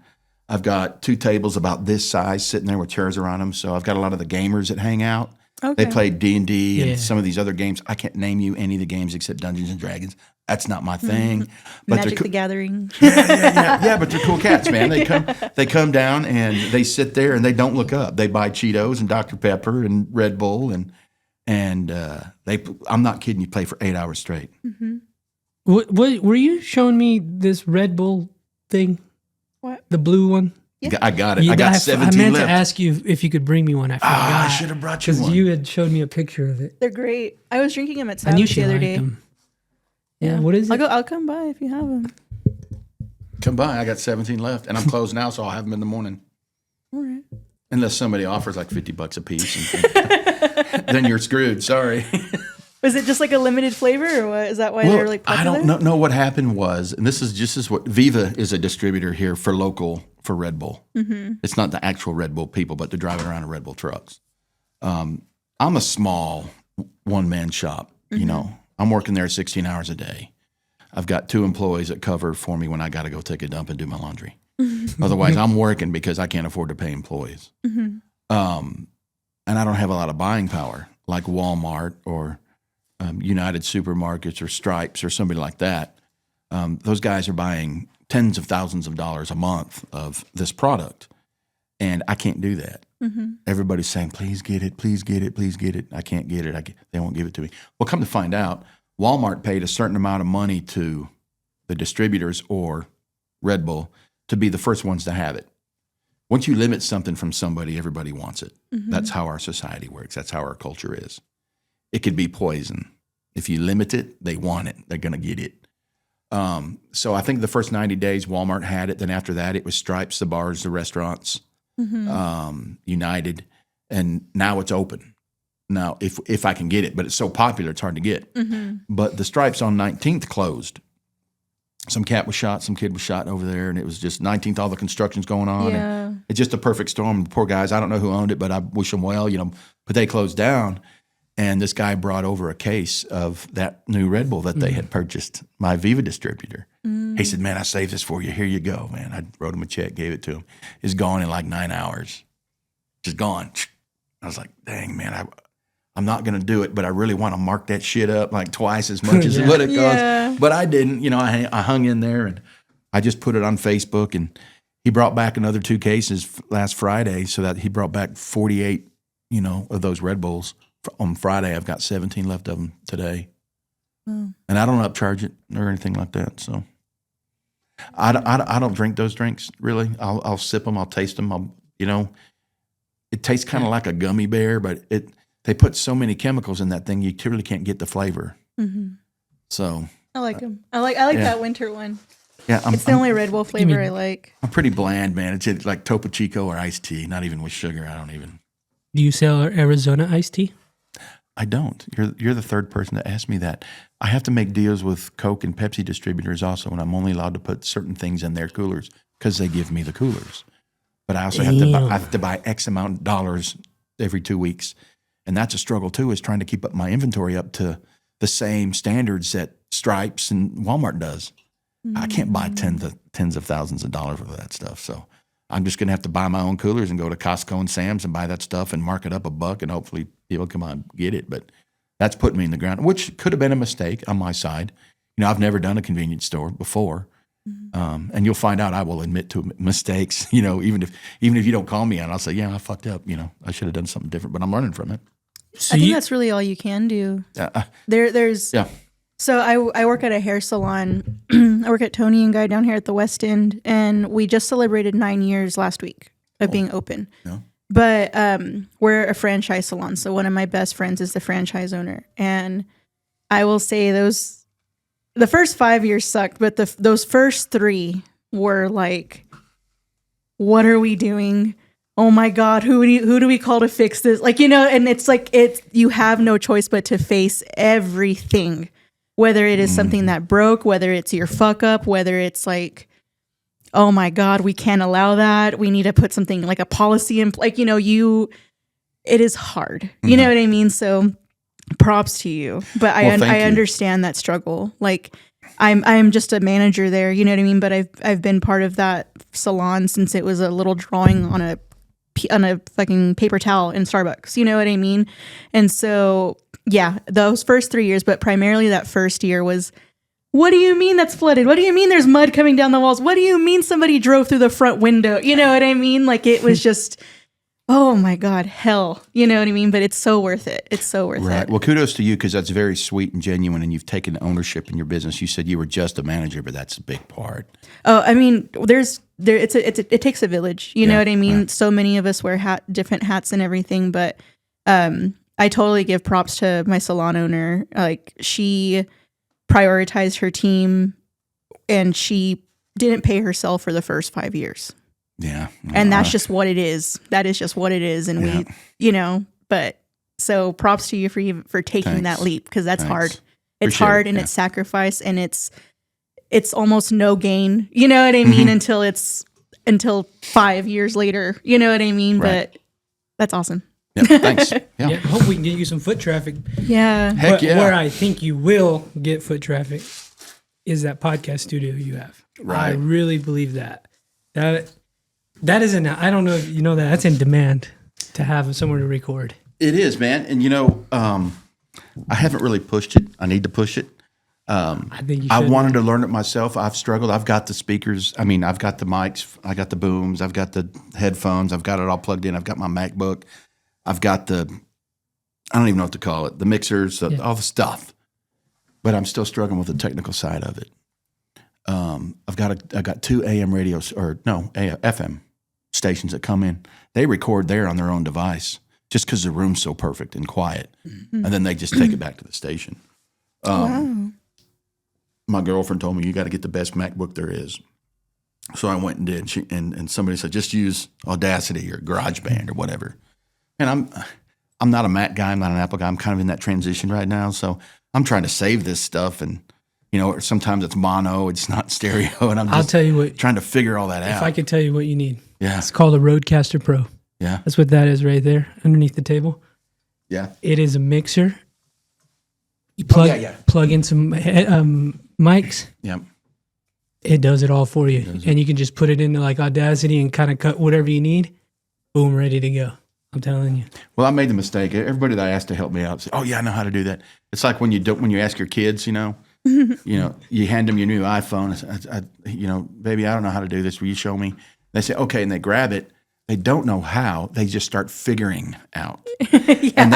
I've got 2 tables about this size sitting there with chairs around them. So I've got a lot of the gamers that hang out. Okay. They play D&D and some of these other games. I can't name you any of the games except Dungeons and Dragons. That's not my thing. Mm-hmm. But Magic the Gathering. Yeah, but they're cool cats, man. They come down and they sit there and they don't look up. They buy Cheetos and Dr. Pepper and Red Bull and I'm not kidding you, play for 8 hours straight. Mm-hmm. What were you showing me this Red Bull thing? What? The blue one? Yeah. I got it. I got 17 I meant left. to ask you if you could bring me one. I forgot. I should have brought you one. Because you had showed me a picture of it. They're great. I was drinking them at Savage the other day. Them. Yeah, what is it? I'll come by if you have them. Come by. I got 17 left, and I'm closed now, so I'll have them in the morning. All right. Unless somebody offers like $50 a piece, then you're screwed. Sorry. Was it just like a limited flavor, or what? Is that why they were like popular? I don't know what happened was, and this is what Viva is a distributor here for Red Bull. Mm-hmm. It's not the actual Red Bull people, but they're driving around in Red Bull trucks. I'm a small one-man shop, Mm-hmm. I'm working there 16 hours a day. I've got 2 employees that cover for me when I got to go take a dump and do my laundry. Mm-hmm. Otherwise, I'm working because I can't afford to pay employees. Mm-hmm. And I don't have a lot of buying power like Walmart or United Supermarkets or Stripes or somebody like that. Those guys are buying tens of thousands of dollars a month of this product, and I can't do that. Everybody's saying, please get it, please get it, please get it. I can't get it. They won't give it to me. Well, come to find out, Walmart paid a certain amount of money to the distributors or Red Bull to be the first ones to have it. Once you limit something from somebody, everybody wants it. That's how our society works. That's how our culture is. It could be poison. If you limit it, they want it. They're going to get it. So I think the first 90 days, Walmart had it. Then after that, it was Stripes, the bars, the restaurants, United, and now it's open. Now, if I can get it, but it's so popular, it's hard to get. But the Stripes on 19th closed. Some cat was shot, some kid was shot over there, and it was just 19th, all the construction's going on. Yeah. And it's just a perfect storm. The poor guys, I don't know who owned it, but I wish them well, but they closed down. And this guy brought over a case of that new Red Bull that they had purchased, my Viva distributor. He said, man, I saved this for you. Here you go, man. I wrote him a check, gave it to him. It's gone in like 9 hours. Just gone. I was like, dang, man, I'm not going to do it, but I really want to mark that shit up like twice as much as what it costs. Yeah. But I didn't. I hung in there, and I just put it on Facebook, and he brought back another 2 cases last Friday, so that he brought back 48, of those Red Bulls. On Friday, I've got 17 left of them today. And I don't upcharge it or anything like that. So I don't drink those drinks, really. I'll sip them. I'll taste them. It tastes kind of like a gummy bear, but they put so many chemicals in that thing, you really can't get the flavor. So I like them. I like that winter one. Yeah, it's the only Red Bull flavor I like. I'm pretty bland, man. It's like Topo Chico or iced tea, not even with sugar. Do you sell Arizona iced tea? I don't. You're the third person to ask me that. I have to make deals with Coke and Pepsi distributors also, and I'm only allowed to put certain things in their coolers because they give me the coolers. But I also have to buy X amount of dollars every 2 weeks, and that's a struggle too. Is trying to keep up my inventory up to the same standards that Stripes and Walmart does. I can't buy tens of thousands of dollars worth of that stuff. So I'm just going to have to buy my own coolers and go to Costco and Sam's and buy that stuff and mark it up $1 and hopefully people come out and get it. But that's putting me in the ground, which could have been a mistake on my side. I've never done a convenience store before. And you'll find out I will admit to mistakes, even if you don't call me out, I'll say, yeah, I fucked up. I should have done something different, but I'm learning from it. I think that's really all you can do. There's So I work at a hair salon. I work at Tony and Guy down here at the West End, and we just celebrated 9 years last week of being open. Yeah. But we're a franchise salon, so one of my best friends is the franchise owner, and I will say the first 5 years sucked, but those first 3 were like, what are we doing? Oh my God, who do we call to fix this? And it's like you have no choice but to face everything. Whether it is something that broke, whether it's your fuck up, whether it's like, oh my God, we can't allow that. We need to put something like a policy in place. It is hard. You know what I mean? So props to you. But I understand that struggle. Like I'm just a manager there, you know what I mean? But I've been part of that salon since it was a little drawing on a fucking paper towel in Starbucks. You know what I mean? And so yeah, those first 3 years, but primarily that first year was, what do you mean that's flooded? What do you mean there's mud coming down the walls? What do you mean somebody drove through the front window? You know what I mean? Like it was just, oh my God, hell. You know what I mean? But it's so worth it. It's so worth it. Well, kudos to you because that's very sweet and genuine, and you've taken ownership in your business. You said you were just a manager, but that's a big part. Oh, I mean, it takes a village. You know what I mean? Right. So many of us wear different hats and everything, but I totally give props to my salon owner. Like she prioritized her team and she didn't pay herself for the first 5 years. Yeah. And that's just what it is. That is just what it is. And but so props to you for taking that leap because that's hard. It's hard and it's sacrifice and it's almost no gain. You know what I mean? Until 5 years later. You know what I mean? Right. But that's awesome. Yeah, thanks. Yeah. I hope we can get you some foot traffic. Yeah. Heck yeah. Where I think you will get foot traffic is that podcast studio you have. Right. I really believe that. That is I don't know if you know that. That's in demand to have somewhere to record. It is, man. And I haven't really pushed it. I need to push it. I think you I should. wanted to learn it myself. I've struggled. I've got the speakers. I mean, I've got the mics. I got the booms. I've got the headphones. I've got it all plugged in. I've got my MacBook. I've got I don't even know what to call it, the mixers, all the stuff. But I'm still struggling with the technical side of it. I've got 2 AM radios, FM stations that come in. They record there on their own device just because the room's so perfect and quiet. And then they just take it back to the station. Wow. My girlfriend told me, you got to get the best MacBook there is. So I went and did. And somebody said, just use Audacity or GarageBand or whatever. And I'm not a Mac guy. I'm not an Apple guy. I'm kind of in that transition right now. So I'm trying to save this stuff. And, or sometimes it's mono, it's not stereo. And I'll tell you what, trying to figure all that out. if I could tell you what you need. Yeah. It's called a Rodecaster Pro. Yeah. That's what that is right there underneath the table. Yeah. It is a mixer. You plug in some mics. Yeah. It does it all for you. And you can just put it into like Audacity and kind of cut whatever you need. Boom, ready to go. I'm telling you. Well, I made the mistake. Everybody that I asked to help me out said, "Oh yeah, I know how to do that." It's like when you ask your kids, you hand them your new iPhone. Baby, I don't know how to do this. Will you show me? They say, "Okay," and they grab it. They don't know how. They just start figuring out. And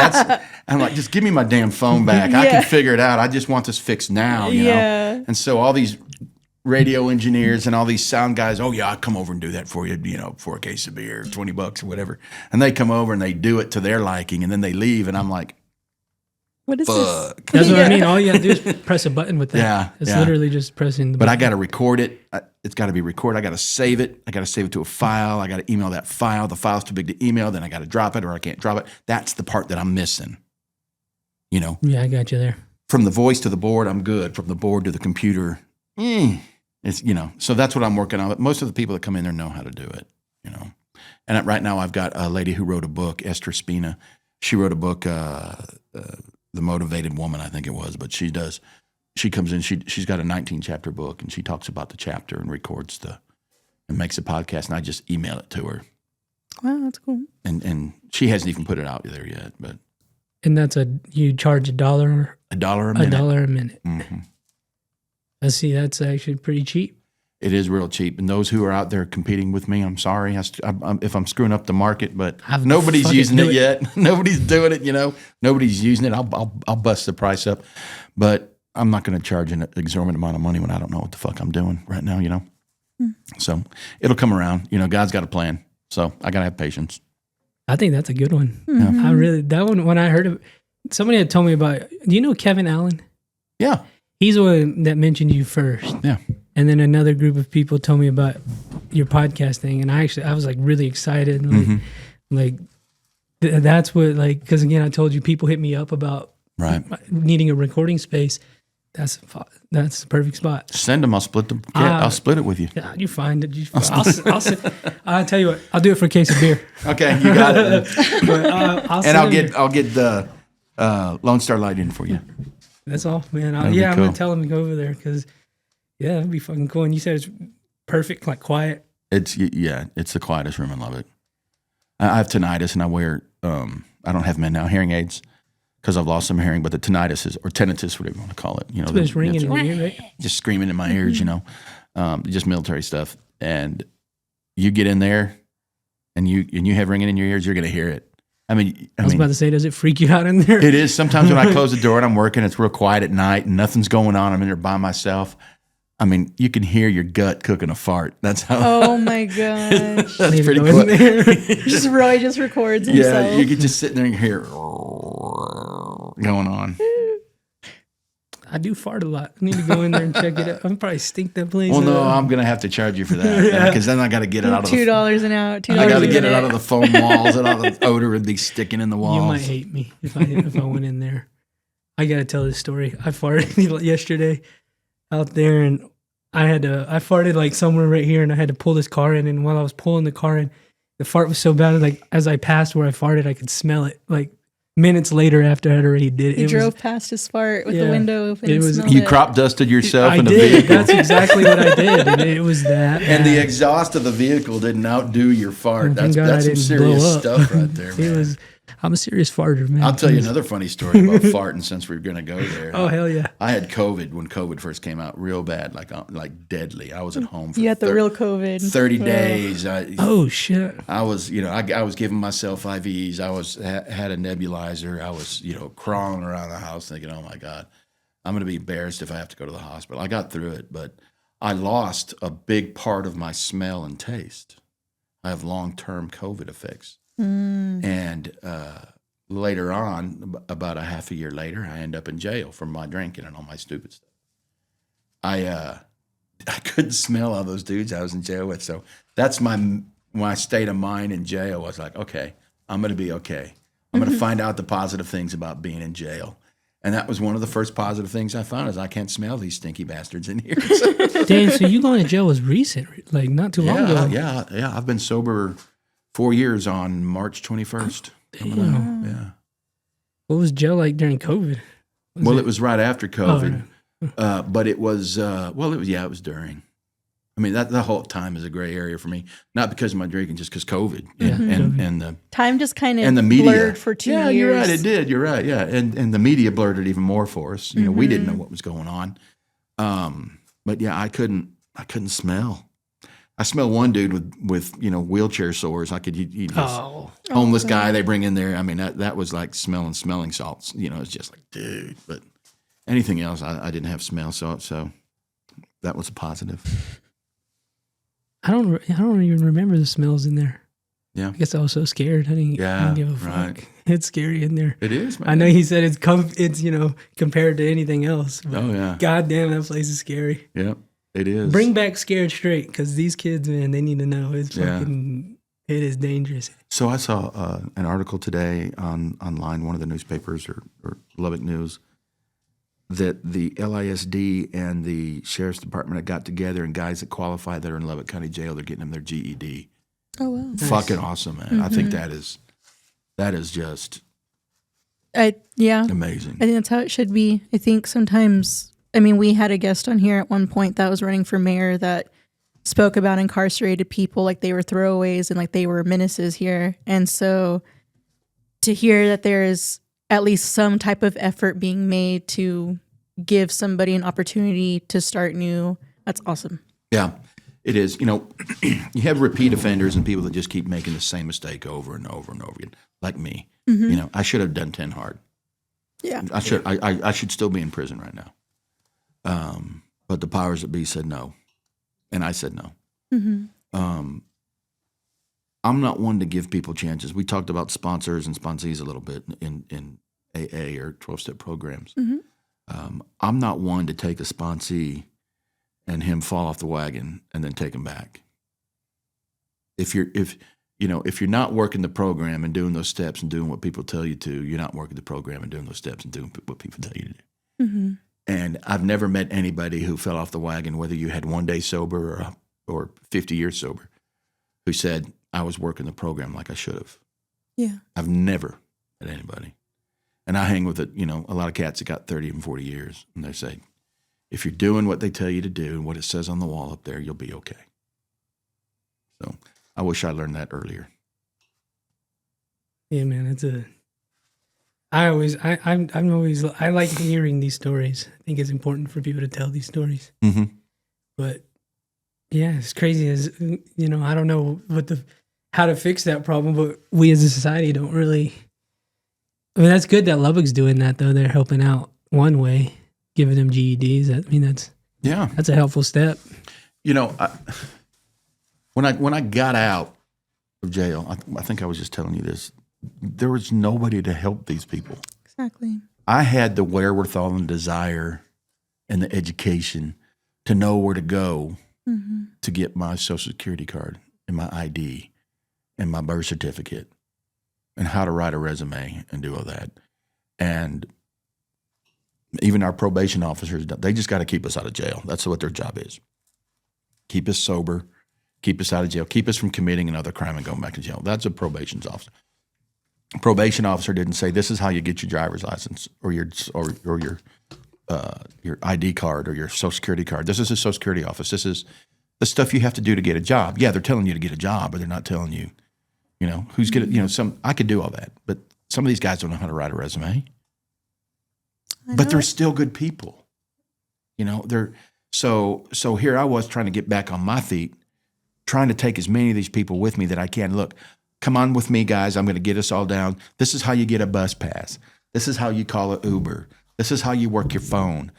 I'm like, just give me my damn phone back. I can figure it out. I just want this fixed now. You know. And so all these radio engineers and all these sound guys, oh yeah, I'll come over and do that for you, for a case of beer, $20 or whatever. And they come over and they do it to their liking, and then they leave, and I'm like, what is fuck. this? That's what I mean. All you gotta do is press a button with that. Yeah, It's literally just pressing the But button. I got to record it. It's got to be recorded. I got to save it. I got to save it to a file. I got to email that file. The file's too big to email. Then I got to drop it, or I can't drop it. That's the part that I'm missing. Yeah, I got you there. From the voice to the board, I'm good. From the board to the computer, it's So that's what I'm working on. But most of the people that come in there know how to do it. And right now I've got a lady who wrote a book, Esther Spina. She wrote a book, The Motivated Woman, I think it was. But she comes in. She's got a 19-chapter book, and she talks about the chapter and records and makes a podcast. And I just email it to her. Wow, that's cool. And she hasn't even put it out there yet. But And you charge $1 $1 a minute. $1 a minute. Mm-hmm. Let's see, that's actually pretty cheap. It is real cheap. And those who are out there competing with me, I'm sorry if I'm screwing up the market, but nobody's using it yet. Nobody's doing it, Nobody's using it. I'll bust the price up. But I'm not going to charge an exorbitant amount of money when I don't know what the fuck I'm doing right now, So it'll come around. God's got a plan. So I got to have patience. I think that's a good one. Mm-hmm. That one, when I heard of somebody had told me about it. Do you know Kevin Allen? Yeah. He's the one that mentioned you first. Yeah. And then another group of people told me about your podcast thing. And I was like really excited. That's what, because again, I told you people hit me up about needing a recording space. That's the perfect spot. Send them. I'll split I'll split it with you. Yeah, you find it. I'll tell you what. I'll do it for a case of beer. Okay, you got it. But, I'll get the Lone Star Light in for you. That's all, man. That'd I'm be cool. gonna tell them to go over there because that'd be fucking cool. And you said it's perfect, like quiet. It's the quietest room in Lubbock. I have tinnitus, and I wear I don't have them in now, hearing aids, because I've lost some hearing. But the tinnitus or tinnitus, whatever you want to call it, It's just ringing in your ear, right? Just screaming in my ears, just military stuff. And you get in there, and you have ringing in your ears, you're gonna hear it. I was about to say, does it freak you out in there? It is. Sometimes when I close the door and I'm working, it's real quiet at night and nothing's going on. I'm in there by myself. You can hear your gut cooking a fart. That's how. Oh my gosh. That's pretty cool. Roy just records himself. Yeah, you can just sit there and hear going on. I do fart a lot. I need to go in there and check it out. I'm probably stink that place. Well, no, I'm gonna have to charge you for that because then I got to get it out of $2 an hour. I got to get it out of the foam walls and all the odor would be sticking in the walls. You might hate me if I went in there. I gotta tell this story. I farted yesterday out there, and I farted like somewhere right here, and I had to pull this car in. And while I was pulling the car in, the fart was so bad. Like as I passed where I farted, I could smell it. Like minutes later, after I had already did it, he drove past his fart with the window open. You crop dusted yourself in the did. vehicle. That's exactly what I did. And it was that. And the bad. exhaust of the vehicle didn't outdo your fart. Thank That's God I some didn't serious blow up. stuff right there, man. I'm a serious farter, man. I'll tell you another funny story about farting since we're going to go there. Oh, hell yeah. I had COVID when COVID first came out, real bad, like deadly. I was at home for You had the real COVID. 30 days. Oh, shit. I was, I was giving myself IVs. Had a nebulizer. I was, crawling around the house thinking, oh my God, I'm going to be embarrassed if I have to go to the hospital. I got through it, but I lost a big part of my smell and taste. I have long-term COVID effects. And later on, about a half a year later, I end up in jail for my drinking and all my stupid stuff. I couldn't smell all those dudes I was in jail with. So that's my state of mind in jail. I was like, okay, I'm going to be okay. I'm going to find out the positive things about being in jail. And that was one of the first positive things I found is I can't smell these stinky bastards in here. Damn, so you going to jail was recent, like not too long ago. Yeah. I've been sober 4 years on March 21st. Damn. Yeah. What was jail like during COVID? It was right after COVID. But it was, it was during. I mean, that the whole time is a gray area for me. Not because of my drinking, just because COVID. And the time just kind of and the media blurred for 2 years. Yeah, you're right. It did. You're right. Yeah, and the media blurred it even more for us. We didn't know what was going on. But yeah, I couldn't smell. I smell one dude with wheelchair sores. I could eat this homeless guy they bring in there. I mean, that was like smelling salts. It's just like, dude. But anything else, I didn't have smell, so that was a positive. I don't even remember the smells in there. Yeah, I guess I was so scared. I didn't give a fuck. Right. It's scary in there. It is, man. I know he said it's compared to anything else. But yeah. God damn, that place is scary. Yep, it is. Bring back Scared Straight, because these kids, man, they need to know it's fucking. It is dangerous. So I saw an article today online, one of the newspapers or Lubbock News, that the LISD and the Sheriff's Department had got together, and guys that qualify that are in Lubbock County Jail, they're getting them their GED. Oh, wow. Nice. Fucking awesome, man. I think that is just amazing. I think that's how it should be. I think sometimes, we had a guest on here at one point that was running for mayor that spoke about incarcerated people like they were throwaways and like they were menaces here. And so to hear that there's at least some type of effort being made to give somebody an opportunity to start new, that's awesome. Yeah, it is. You have repeat offenders and people that just keep making the same mistake over and over and over again, like me. I should have done 10 hard. Yeah. I should still be in prison right now. But the powers that be said no. And I said no. I'm not one to give people chances. We talked about sponsors and sponsees a little bit in AA or 12-step programs. I'm not one to take a sponsee and him fall off the wagon and then take him back. If you're not working the program and doing those steps and doing what people tell you to, you're not working the program and doing those steps and doing what people tell you to do. And I've never met anybody who fell off the wagon, whether you had 1 day sober or 50 years sober, who said, I was working the program like I should have. Yeah. I've never met anybody. And I hang with a lot of cats that got 30 and 40 years. And they say, if you're doing what they tell you to do and what it says on the wall up there, you'll be okay. So I wish I learned that earlier. Yeah, man, I like hearing these stories. I think it's important for people to tell these stories. But yeah, it's crazy I don't know how to fix that problem, but we as a society don't really. That's good that Lubbock's doing that, though. They're helping out one way, giving them GEDs. That's a helpful step. When I got out of jail, I think I was just telling you this, there was nobody to help these people. Exactly. I had the wherewithal and desire and the education to know where to go to get my Social Security card and my ID and my birth certificate and how to write a resume and do all that. And even our probation officers, they just got to keep us out of jail. That's what their job is. Keep us sober, keep us out of jail, keep us from committing another crime and going back to jail. That's a probation officer. A probation officer didn't say, this is how you get your driver's license or your ID card or your Social Security card. This is a Social Security office. This is the stuff you have to do to get a job. Yeah, they're telling you to get a job, but they're not telling you, who's going to, I could do all that. But some of these guys don't know how to write a resume, I but know they're it. still good people. You know, they're so here I was trying to get back on my feet, trying to take as many of these people with me that I can. Look, come on with me, guys. I'm going to get us all down. This is how you get a bus pass. This is how you call an Uber. This is how you work your phone.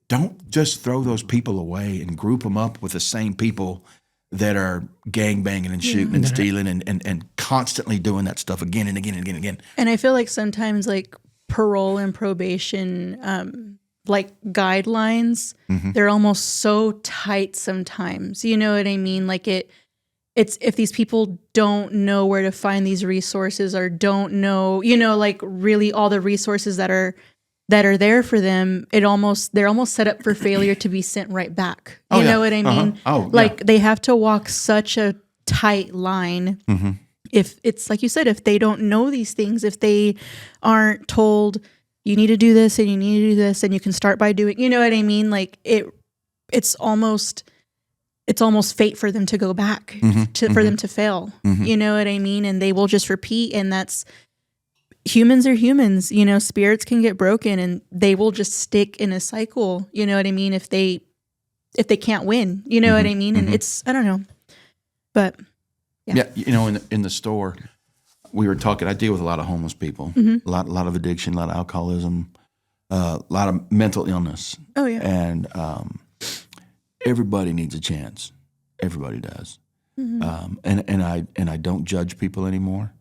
Don't just throw those people away and group them up with the same people that are gang banging and shooting and stealing and constantly doing that stuff again and again and again and again. And I feel like sometimes like parole and probation, like guidelines, they're almost so tight sometimes. You know what I mean? Like it's if these people don't know where to find these resources or don't know, you know, like really all the resources that are there for them, they're almost set up for failure to be sent right back. You know what I mean? Like they have to walk such a tight line. If it's like you said, if they don't know these things, if they aren't told you need to do this and you need to do this and you can start by doing, you know what I mean? Like it's almost fate for them to go back for them to fail. You know what I mean? And they will just repeat. And that's, humans are humans, you know, spirits can get broken and they will just stick in a cycle. You know what I mean? If they can't win, you know what I mean? And it's, I don't know, but yeah. You know, in the store, we were talking, I deal with a lot of homeless people, a lot of addiction, a lot of alcoholism, a lot of mental illness. Oh yeah. And, everybody needs a chance. Everybody does. And I don't judge people anymore.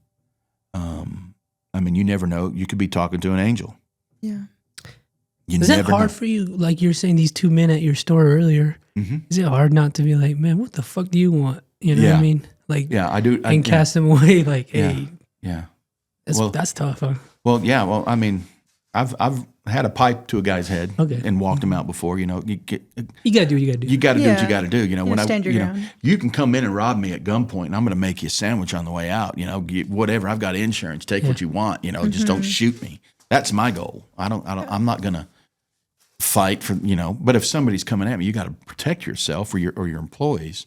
I mean, you never know. You could be talking to an angel. Yeah. Is that hard for you? Like you were saying, these 2 men at your store earlier. Is it hard not to be like, man, what the fuck do you want? You know what I mean? Like, yeah, I do. And cast them away. Like, hey, yeah. That's tough. Huh? Well, yeah. Well, I mean, I've had a pipe to a guy's head and walked him out before. You know, you gotta do what you gotta do. You gotta do what you gotta do. You know, you can come in and rob me at gunpoint, and I'm gonna make you a sandwich on the way out. You know, whatever. I've got insurance. Take what you want. You know, just don't shoot me. That's my goal. I'm not gonna fight for, you know. But if somebody's coming at me, you got to protect yourself or your employees.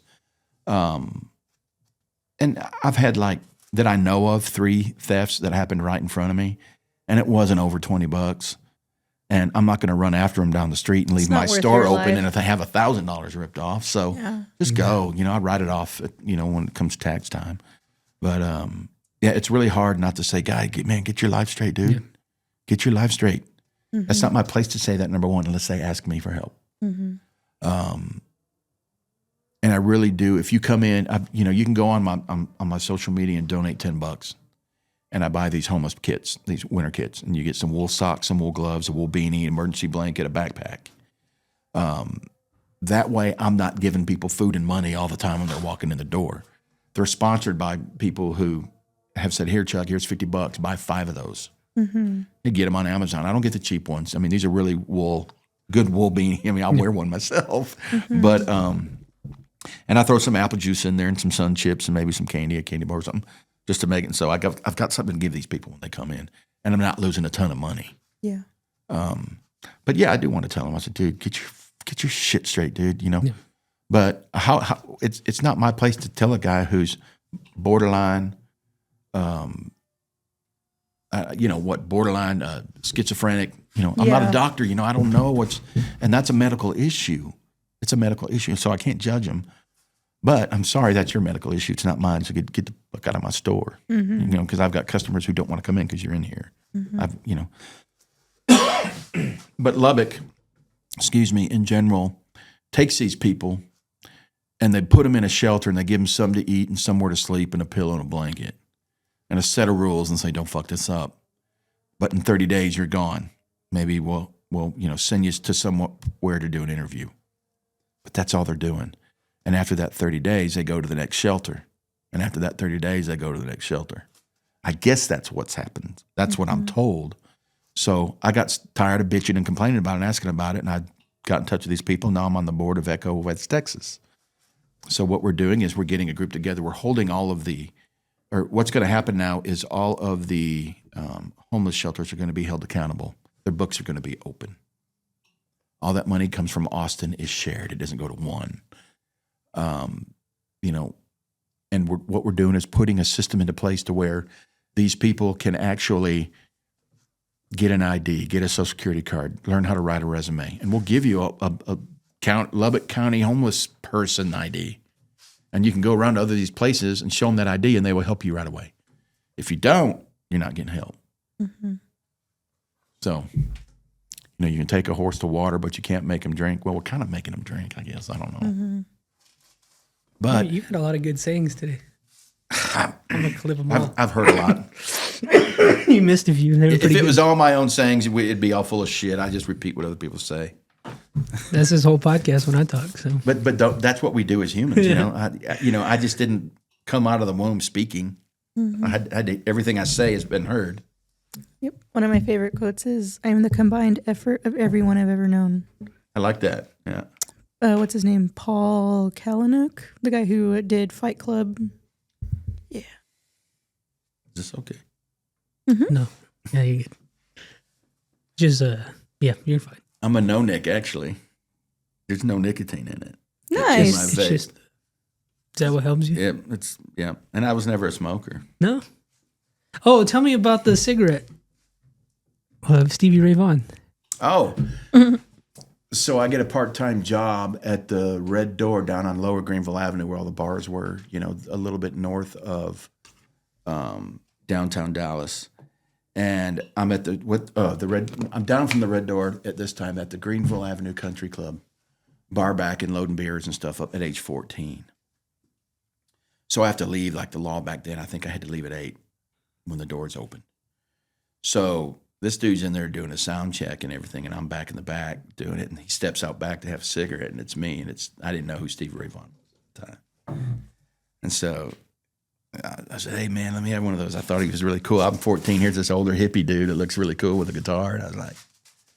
And I've had that I know of 3 thefts that happened right in front of me, and it wasn't over $20. And I'm not going to run after them down the street and leave my store open. And if they have $1,000 ripped off, so just go. You know, I write it off. You know, when it comes tax time. But yeah, it's really hard not to say, "Guy, get your life straight, dude. Get your life straight." That's not my place to say that. Number one, unless they ask me for help. And I really do. If you come in, you know, you can go on my social media and donate $10. And I buy these homeless kits, these winter kits, and you get some wool socks, some wool gloves, a wool beanie, emergency blanket, a backpack. That way, I'm not giving people food and money all the time when they're walking in the door. They're sponsored by people who have said, "Here, Chuck, here's $50. Buy 5 of those." You get them on Amazon. I don't get the cheap ones. I mean, these are really good wool beanie. I mean, I'll wear one myself. But and I throw some apple juice in there and some sun chips and maybe some candy, a candy bar or something, just to make it. So I've got something to give these people when they come in, and I'm not losing a ton of money. Yeah. But yeah, I do want to tell them. I said, "Dude, get your shit straight, dude." You know. Yeah. But how it's not my place to tell a guy who's borderline, borderline schizophrenic. You know, I'm not a doctor. You know, I don't know and that's a medical issue. It's a medical issue, so I can't judge him. But I'm sorry, that's your medical issue. It's not mine. So get the fuck out of my store. You know, because I've got customers who don't want to come in because you're in here. But Lubbock, in general, takes these people and they put them in a shelter and they give them something to eat and somewhere to sleep and a pillow and a blanket and a set of rules and say, "Don't fuck this up." But in 30 days, you're gone. Maybe we'll send you to somewhere to do an interview. But that's all they're doing. And after that 30 days, they go to the next shelter. And after that 30 days, they go to the next shelter. I guess that's what's happened. That's what I'm told. So I got tired of bitching and complaining about it and asking about it, and I got in touch with these people. Now I'm on the board of ECHO West Texas. So what we're doing is we're getting a group together. We're holding what's going to happen now is all of the homeless shelters are going to be held accountable. Their books are going to be open. All that money comes from Austin is shared. It doesn't go to one. And what we're doing is putting a system into place to where these people can actually get an ID, get a Social Security card, learn how to write a resume, and we'll give you a Lubbock County homeless person ID. And you can go around to other these places and show them that ID, and they will help you right away. If you don't, you're not getting help. Mm-hmm. So, you can take a horse to water, but you can't make them drink. Well, we're kind of making them drink, I guess. I don't know. Mm-hmm. But you had a lot of good sayings today. I'm gonna clip them all. I've heard a lot. You missed a few. They were If pretty it good. was all my own sayings, it'd be all full of shit. I just repeat what other people say. That's his whole podcast when I talk. So, But that's what we do as humans. I just didn't come out of the womb speaking. Mm-hmm. I had everything I say has been heard. Yep. One of my favorite quotes is, "I am the combined effort of everyone I've ever known." I like that. Yeah. What's his name? Paul Kalanick, the guy who did Fight Club. Yeah. Is this okay? Mm-hmm. no, yeah, you're good. Just yeah, you're fine. I'm a no-nick, actually. There's no nicotine in it. Nice. It's just, is that what helps you? Yeah. And I was never a smoker. No. Oh, tell me about the cigarette of Stevie Ray Vaughan. Oh. So I get a part-time job at the Red Door down on Lower Greenville Avenue where all the bars were, a little bit north of downtown Dallas. And I'm at I'm down from the Red Door at this time at the Greenville Avenue Country Club, bar back and loading beers and stuff up at age 14. So I have to leave, like the law back then, I think I had to leave at 8 when the doors opened. So this dude's in there doing a sound check and everything, and I'm back in the back doing it, and he steps out back to have a cigarette, and it's me, and I didn't know who Stevie Ray Vaughan was at the time. And so I said, "Hey, man, let me have one of those." I thought he was really cool. I'm 14. Here's this older hippie dude that looks really cool with a guitar. And I was like,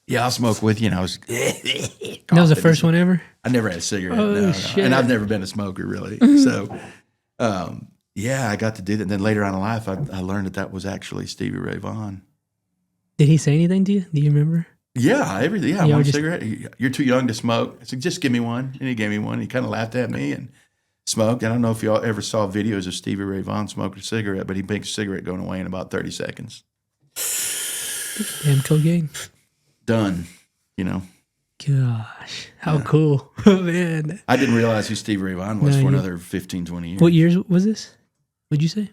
"Yeah, I'll smoke with you." And I was, that was the first one ever? I never had a cigarette. Oh, no. shit. And I've never been a smoker, really. So, yeah, I got to do that. And then later on in life, I learned that was actually Stevie Ray Vaughan. Did he say anything to you? Do you remember? Yeah, everything. Yeah, You one just- cigarette. "You're too young to smoke." I said, "Just give me one." And he gave me one. He kind of laughed at me and smoked. I don't know if y'all ever saw videos of Stevie Ray Vaughan smoking a cigarette, but he makes a cigarette going away in about 30 seconds. Damn cocaine. Done, Gosh, how cool. Oh, man. I didn't realize who Stevie Ray Vaughan was No, for you- another 15, 20 years. What years was this? What'd you say?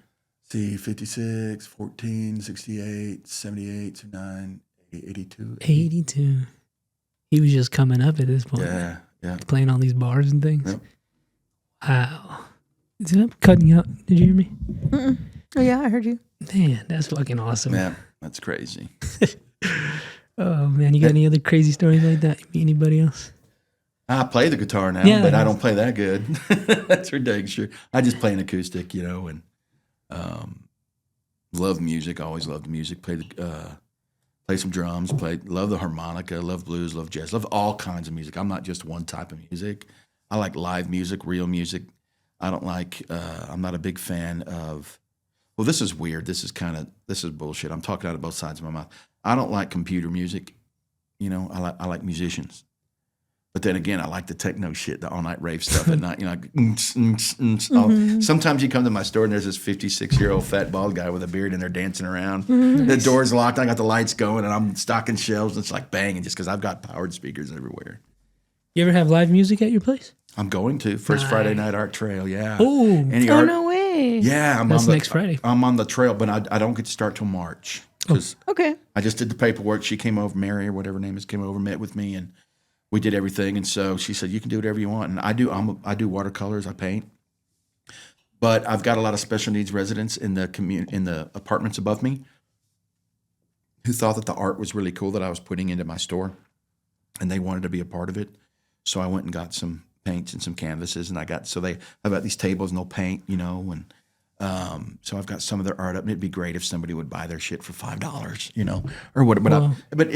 See, 56, 14, 68, 78, 79, 82. 82. He was just coming up at this point. Yeah. Playing all these bars and things. Yep. Wow. Is it cutting you out? Did you hear me? Mm-mm. Oh, yeah, I heard you. Man, that's fucking awesome. Yeah, that's crazy. Oh, man. You got any other crazy stories like that? Anybody else? I play the guitar now, Yeah. but I don't play that good. That's ridiculous. Sure. I just play an acoustic, and love music. Always loved music. Play some drums. Love the harmonica. Love blues. Love jazz. Love all kinds of music. I'm not just one type of music. I like live music, real music. I don't like. I'm not a big fan of. Well, this is weird. This is bullshit. I'm talking out of both sides of my mouth. I don't like computer music. I like musicians. But then again, I like the techno shit, the all-night rave stuff at night. Sometimes you come to my store and there's this 56-year-old fat bald guy with a beard and they're dancing around. The door's locked. I got the lights going and I'm stocking shelves and it's like banging just because I've got powered speakers everywhere. You ever have live music at your place? I'm going to First Friday Night Art Trail. Yeah. Oh, No way. Yeah, That's next Friday. I'm on the trail, but I don't get to start till March because Okay. I just did the paperwork. She came over, Mary or whatever her name is, came over, met with me, and we did everything. And so she said, "You can do whatever you want." And I do. I do watercolors. I paint. But I've got a lot of special needs residents in the apartments above me who thought that the art was really cool that I was putting into my store, and they wanted to be a part of it. So I went and got some paints and some canvases, and I've got these tables and they'll paint, and so I've got some of their art up. And it'd be great if somebody would buy their shit for $5, or what. But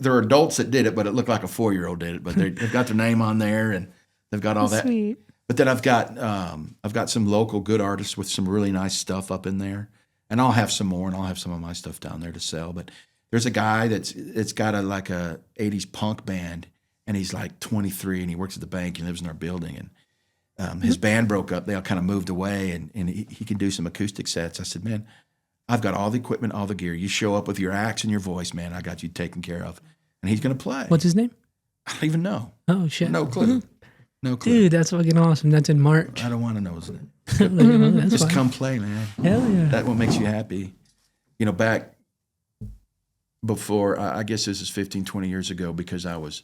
there are adults that did it, but it looked like a 4-year-old did it. But they've got their name on there and they've got all that. Sweet. But then I've got some local good artists with some really nice stuff up in there, and I'll have some more, and I'll have some of my stuff down there to sell. But there's a guy that's got a 80s punk band, and he's like 23, and he works at the bank. He lives in our building, and his band broke up. They all kind of moved away, and he can do some acoustic sets. I said, "Man, I've got all the equipment, all the gear. You show up with your axe and your voice, man. I got you taken care of. And he's going to play. What's his name? I don't even know. Oh, shit. No clue. No clue. Dude, that's fucking awesome. That's in March. I don't want to know his name. That's Just fine. come play, man. Hell yeah. That's what makes you happy. You know, back before, I guess this is 15, 20 years ago, because I was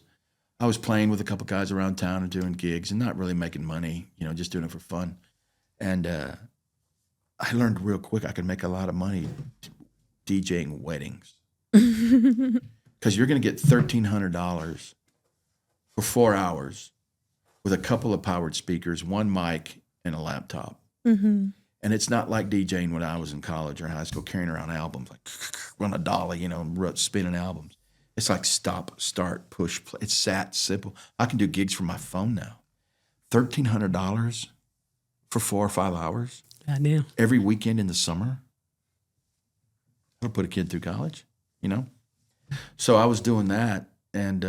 playing with a couple guys around town and doing gigs and not really making money, you know, just doing it for fun. And I learned real quick I could make a lot of money DJing weddings. Because you're going to get $1,300 for 4 hours with a couple of powered speakers, one mic, and a laptop. Mm-hmm. And it's not like DJing when I was in college or high school, carrying around albums, like on a dolly, you know, and spinning albums. It's like stop, start, push, play. It's that simple. I can do gigs from my phone now. $1,300 for 4 or 5 hours Goddamn. every weekend in the summer. That'll put a kid through college, you know? So I was doing that, and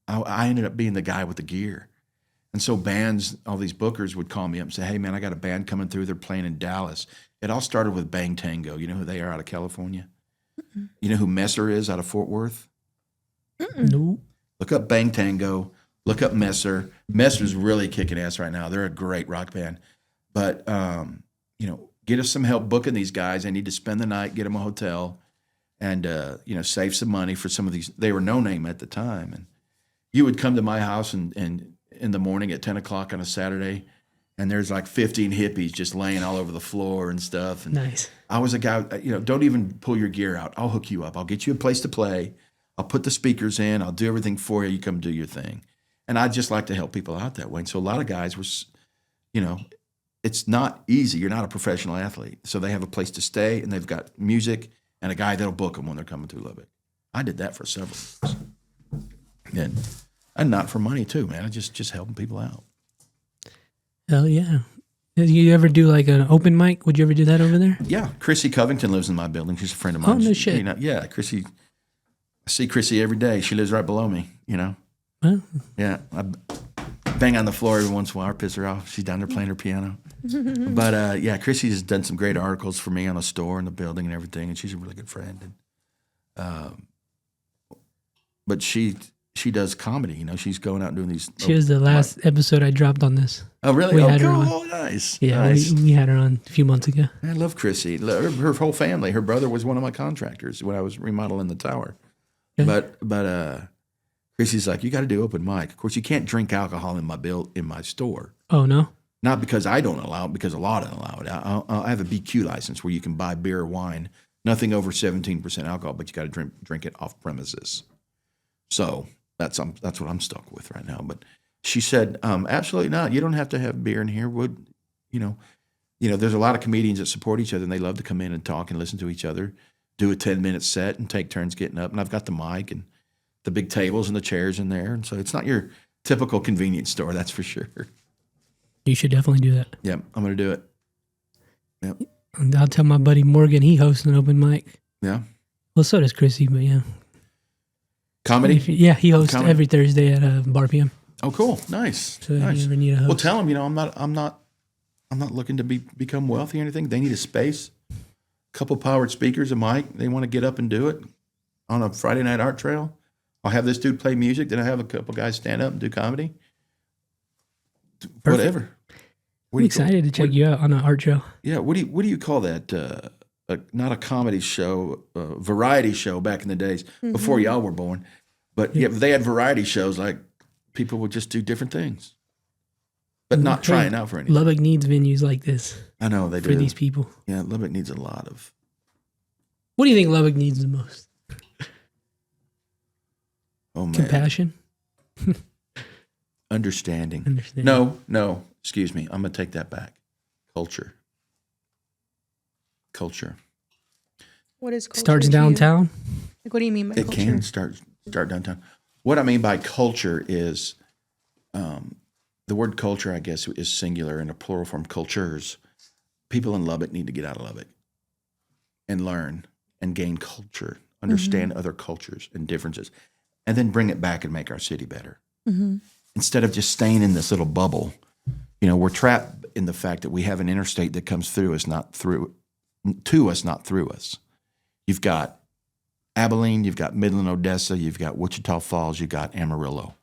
I ended up being the guy with the gear. And so bands, all these bookers would call me up and say, hey, man, I got a band coming through. They're playing in Dallas. It all started with Bang Tango. You know who they are out of California? Mm-mm. You know who Messer is out of Fort Worth? Nope. Look up Bang Tango. Look up Messer. Messer's really kicking ass right now. They're a great rock band. But, you know, get us some help booking these guys. I need to spend the night, get them a hotel, and, you know, save some money for some of these. They were no name at the time. And you would come to my house and in the morning at 10 o'clock on a Saturday, and there's like 15 hippies just laying all over the floor and stuff. And Nice. I was a guy, you know, don't even pull your gear out. I'll hook you up. I'll get you a place to play. I'll put the speakers in. I'll do everything for you. You come do your thing. And I just like to help people out that way. And so a lot of guys were, you know, it's not easy. You're not a professional athlete. So they have a place to stay, and they've got music and a guy that'll book them when they're coming through Lubbock. I did that for several years. And not for money too, man. I just helping people out. Hell yeah. Did you ever do like an open mic? Would you ever do that over there? Yeah, Chrissy Covington lives in my building. She's a friend of mine. Oh, no shit. You know, yeah, Chrissy. I see Chrissy every day. She lives right below me. You know. Well, Yeah, I bang on the floor every once in a while, piss her off. She's down there playing her piano. But yeah, Chrissy has done some great articles for me on the store and the building and everything, and she's a really good friend. And but she does comedy. You know, she's going out and doing these. she was the last episode I dropped on this. Oh, really? we Oh, had her cool. on. Oh, nice. Yeah, Nice. we had her on a few months ago. I love Chrissy. Her whole family. Her brother was one of my contractors when I was remodeling the tower. Okay. But Chrissy's like, you got to do open mic. Of course, you can't drink alcohol in my store. Oh, no? Not because I don't allow it, because a law doesn't allow it. I have a BQ license where you can buy beer or wine, nothing over 17% alcohol, but you got to drink it off premises. So that's what I'm stuck with right now. But she said, absolutely not. You don't have to have beer in here. You know, there's a lot of comedians that support each other, and they love to come in and talk and listen to each other, do a 10-minute set and take turns getting up. And I've got the mic and the big tables and the chairs in there. And so it's not your typical convenience store, that's for sure. You should definitely do that. Yep, I'm going to do it. Yep. And I'll tell my buddy Morgan he hosts an open mic. Yeah. Well, so does Chrissy, but yeah. Comedy? Yeah, he hosts Comedy? every Thursday at Bar PM. Oh, cool. Nice. So if Nice. you ever need a host. Well, tell them, I'm not looking to become wealthy or anything. They need a space, a couple powered speakers, a mic. They want to get up and do it on a Friday night art trail. I'll have this dude play music. Then I have a couple guys stand up and do comedy. Whatever. I'm excited to check you out on an art show. Yeah. What do you call that? Not a comedy show, a variety show back in the days before y'all were born. But yeah, they had variety shows like people would just do different things, but not trying out for anything. Lubbock needs venues like this I know they for do. these people. Yeah, Lubbock needs a lot of. What do you think Lubbock needs the most? Oh man, Compassion? understanding. No. Excuse me. I'm gonna take that back. Culture. What is culture Starts to you? downtown? Like, what do you mean by It culture? can start downtown. What I mean by culture is, the word culture, I guess, is singular in a plural form. Cultures. People in Lubbock need to get out of Lubbock and learn and gain culture, understand other cultures and differences, and then bring it back and make our city better. Mm-hmm. Instead of just staying in this little bubble, we're trapped in the fact that we have an interstate that comes through us, not through to us, not through us. You've got Abilene, you've got Midland, Odessa, you've got Wichita Falls, you've got Amarillo.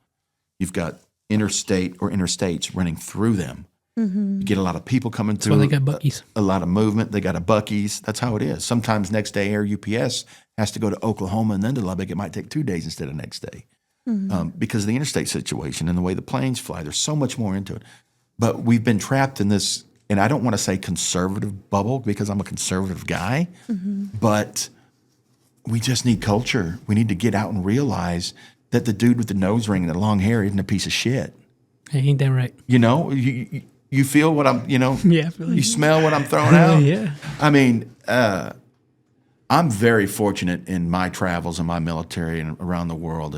You've got interstate or interstates running through them. You get a lot of people coming through. That's why they got Buc-ee's. A lot of movement. They got a Buc-ee's. That's how it is. Sometimes next day Air UPS has to go to Oklahoma and then to Lubbock. It might take 2 days instead of next day because of the interstate situation and the way the planes fly. There's so much more into it. But we've been trapped in this, and I don't want to say conservative bubble because I'm a conservative guy, but we just need culture. We need to get out and realize that the dude with the nose ring and the long hair isn't a piece of shit. Hey, ain't that right? You know, you feel what I'm, Yeah, I feel you smell what I'm throwing out? Yeah. I mean, I'm very fortunate in my travels and my military and around the world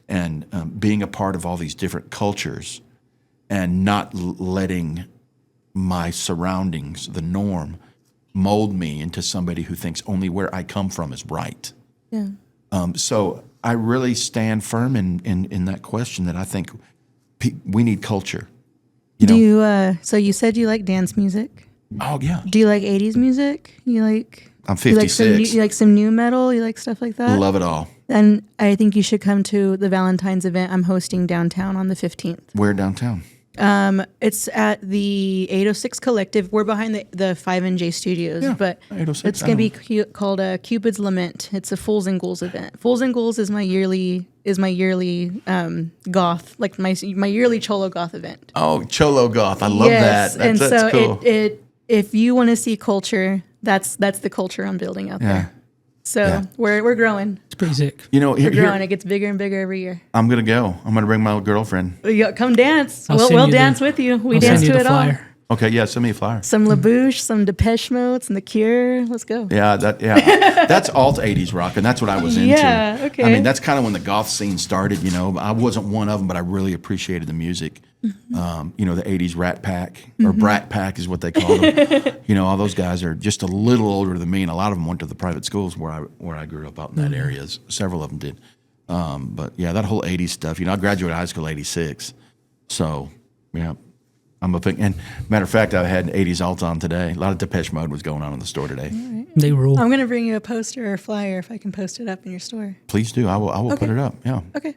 and being a part of all these different cultures and not letting my surroundings, the norm, mold me into somebody who thinks only where I come from is right. Yeah. So I really stand firm in that question that I think we need culture. You know? Do you, so you said you like dance music. Oh, yeah. Do you like 80s music? You like, I'm you like 56. you like some new metal? You like stuff like that? Love it all. And I think you should come to the Valentine's event I'm hosting downtown on the 15th. Where downtown? It's at the 806 Collective. We're behind the 5NJ Studios, Yeah, but 806, it's going to be called Cupid's Lament. It's a Fools and Ghouls event. Fools and Ghouls is my yearly goth, like my yearly Cholo goth event. Oh, Cholo Goth. I love that. And That's so cool. if you want to see culture, that's the culture I'm building out Yeah. there. So Yeah. we're growing. It's pretty sick. You know, We're growing. It gets bigger and bigger every year. I'm going to go. I'm going to bring my girlfriend. Come dance. I'll We'll send you dance the- with you. We I'll dance send you to the it all. flyer. Okay, yeah, send me a flyer. Some LaBouche, some Depeche Mode, some The Cure. Let's go. Yeah, that's alt 80s rock, and that's what I was into. Yeah, okay. I mean, that's kind of when the goth scene started, you know. I wasn't one of them, but I really appreciated the music. You know, the 80s Rat Pack, or Brat Pack is what they call them. You know, all those guys are just a little older than me, and a lot of them went to the private schools where I grew up out in that area. Several of them did. But, yeah, that whole 80s stuff. You know, I graduated high school 86. So, yeah. I'm a big, and matter of fact, I had an 80s alt on today. A lot of Depeche Mode was going on in the store today. They rule. I'm gonna bring you a poster or a flyer if I can post it up in your store. Please do. I will put it up. Yeah. Okay.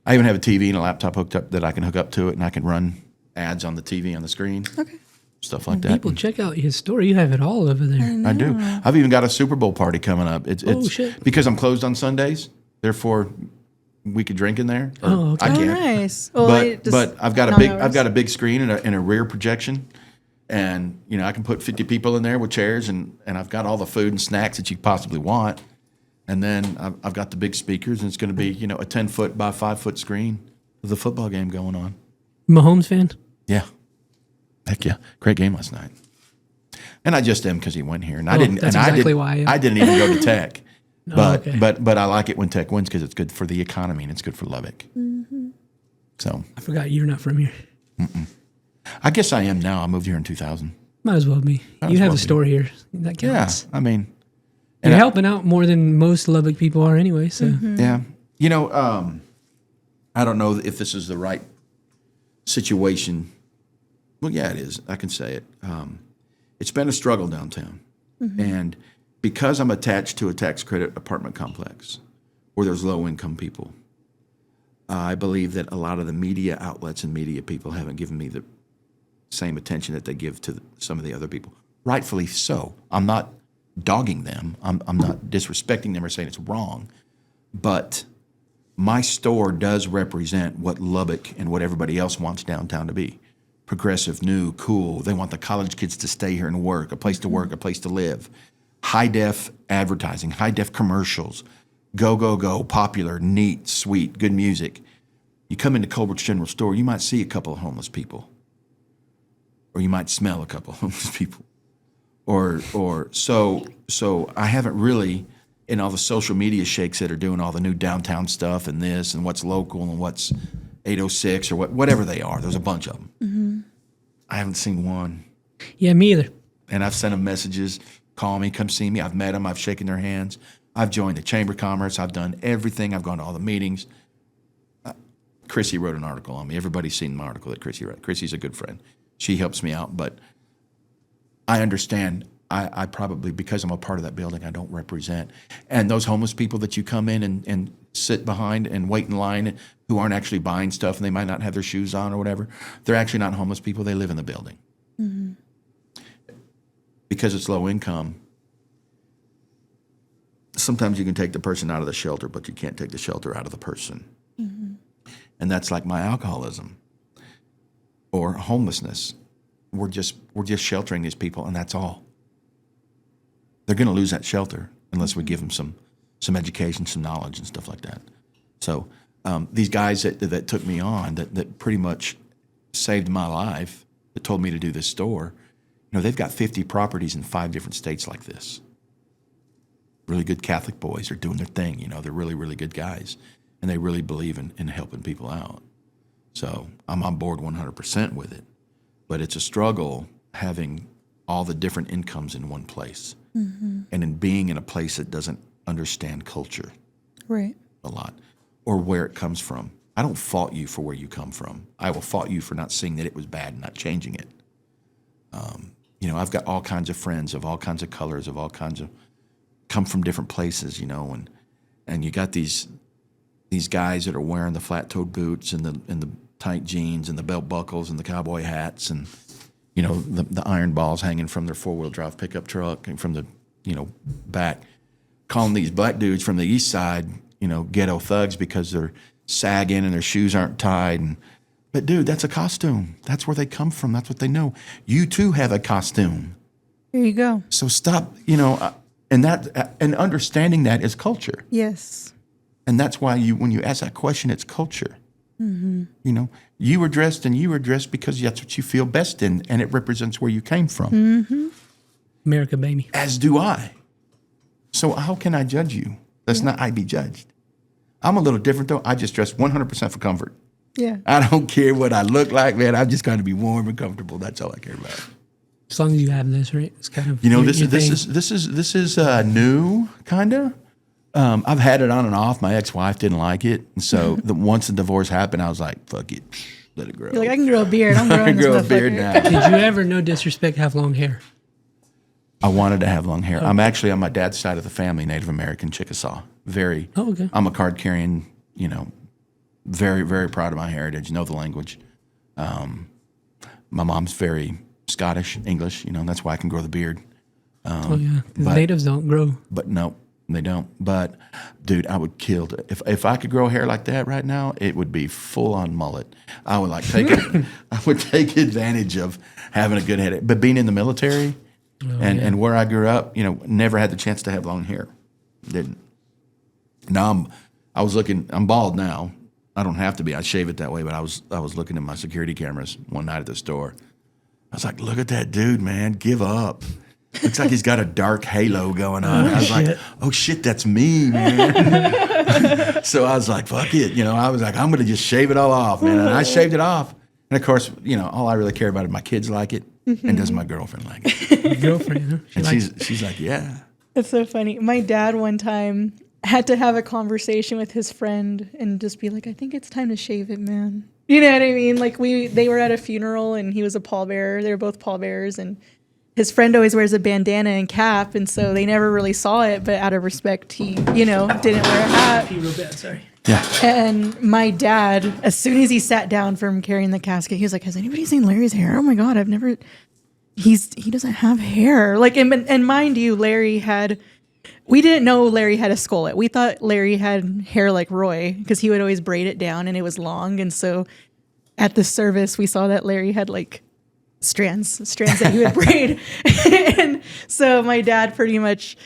I even have a TV and a laptop hooked up that I can hook up to it, and I can run ads on the TV on the screen. Okay. Stuff like that. People check out his store. You have it all over there. I do. I've even got a Super Bowl party coming up. It's shit. because I'm closed on Sundays. Therefore, we could drink in there. Or Oh, okay. I Oh, can't. nice. Well, But I've got a big screen and a rear projection, and you know I can put 50 people in there with chairs, and I've got all the food and snacks that you possibly want, and then I've got the big speakers, and it's going to be a 10-foot by 5-foot screen with a football game going on. Mahomes fan? Yeah, heck yeah, great game last night, and I just am because he went here, and I didn't. That's and exactly why I am. I didn't even go to Tech. But okay. but I like it when Tech wins because it's good for the economy and it's good for Lubbock. So I forgot you're not from here. I guess I am now. I moved here in 2000. Might as well be. Might You as have well a be. store here. That counts. I mean, You're and helping out more than most Lubbock people are anyway. So yeah. You know, I don't know if this is the right situation. Well, yeah, it is. I can say it. It's been a struggle downtown, and because I'm attached to a tax credit apartment complex where there's low-income people, I believe that a lot of the media outlets and media people haven't given me the same attention that they give to some of the other people. Rightfully so. I'm not dogging them. I'm not disrespecting them or saying it's wrong. But my store does represent what Lubbock and what everybody else wants downtown to be. Progressive, new, cool. They want the college kids to stay here and work, a place to work, a place to live. High-def advertising, high-def commercials, go, popular, neat, sweet, good music. You come into Colbert's General Store, you might see a couple of homeless people. Or you might smell a couple of homeless people. So I haven't really, in all the social media shakes that are doing all the new downtown stuff and this and what's local and what's 806 or whatever they are. There's a bunch of them. I haven't seen one. yeah, me either. And I've sent them messages, call me, come see me. I've met them. I've shaken their hands. I've joined the Chamber of Commerce. I've done everything. I've gone to all the meetings. Chrissy wrote an article on me. Everybody's seen my article that Chrissy wrote. Chrissy's a good friend. She helps me out. But I understand I probably, because I'm a part of that building, I don't represent. And those homeless people that you come in and sit behind and wait in line, who aren't actually buying stuff, and they might not have their shoes on or whatever, they're actually not homeless people. They live in the building. Mm-hmm. Because it's low income, sometimes you can take the person out of the shelter, but you can't take the shelter out of the person. Mm-hmm. And that's like my alcoholism or homelessness. We're just sheltering these people, and that's all. They're going to lose that shelter unless we give them some education, some knowledge, and stuff like that. So these guys that took me on, that pretty much saved my life, that told me to do this store, they've got 50 properties in 5 different states like this. Really good Catholic boys are doing their thing. They're really, really good guys, and they really believe in helping people out. So I'm on board 100% with it. But it's a struggle having all the different incomes in one place, mm-hmm. and in being in a place that doesn't understand culture right a lot, or where it comes from. I don't fault you for where you come from. I will fault you for not seeing that it was bad and not changing it. I've got all kinds of friends of all kinds of colors, of all kinds of, come from different places, and you got these guys that are wearing the flat-toed boots and the tight jeans and the belt buckles and the cowboy hats and the iron balls hanging from their 4-wheel drive pickup truck and from the back, calling these black dudes from the east side ghetto thugs because they're sagging and their shoes aren't tied. But dude, that's a costume. That's where they come from. That's what they know. You too have a costume. There you go. So stop, and understanding that is culture. Yes. And that's why when you ask that question, it's culture. Mm-hmm. You were dressed because that's what you feel best in, and it represents where you came from. Mm-hmm. America, baby. As do I. So how can I judge you? That's not I be judged. I'm a little different, though. I just dress 100% for comfort. Yeah. I don't care what I look like, man. I'm just going to be warm and comfortable. That's all I care about. As long as you have this, right? It's kind of this is new, kind of. I've had it on and off. My ex-wife didn't like it, and so once the divorce happened, I was like, "Fuck it, let it grow." You're like, I can grow a beard. I'm growing this grow a beard now. Did you ever, no disrespect, have long hair? I wanted to have long hair. I'm actually on my dad's side of the family, Native American Chickasaw. Very. Oh, okay. I'm a card carrying. Very, very proud of my heritage. Know the language. My mom's very Scottish, English. That's why I can grow the beard. Natives don't grow. But no, they don't. But dude, I would kill if I could grow hair like that right now. It would be full on mullet. I would take it. I would take advantage of having a good head. But being in the military and where I grew up, never had the chance to have long hair. Didn't. Now I'm bald now. I don't have to be. I shave it that way. But I was looking at my security cameras one night at the store. I was like, look at that dude, man. Give up. Looks like he's got a dark halo going on. I was like, oh, shit, that's me, man. So I was like, fuck it. I was like, I'm going to just shave it all off, man. And I shaved it off. And, of course, all I really care about is my kids like it, and does my girlfriend like it. Girlfriend, huh? And she's like, yeah. It's so funny. My dad one time had to have a conversation with his friend and just be like, I think it's time to shave it, man. You know what I mean? Like they were at a funeral and he was a pallbearer. They were both pallbearers, and his friend always wears a bandana and cap, and so they never really saw it, but out of respect, he, didn't wear a hat. Real bad, sorry. Yeah. And my dad, as soon as he sat down from carrying the casket, he was like, has anybody seen Larry's hair? Oh my God, he doesn't have hair. Like, and mind you, we didn't know Larry had a skullet. We thought Larry had hair like Roy because he would always braid it down and it was long. And so at the service, we saw that Larry had like strands that he would braid. And so my dad pretty much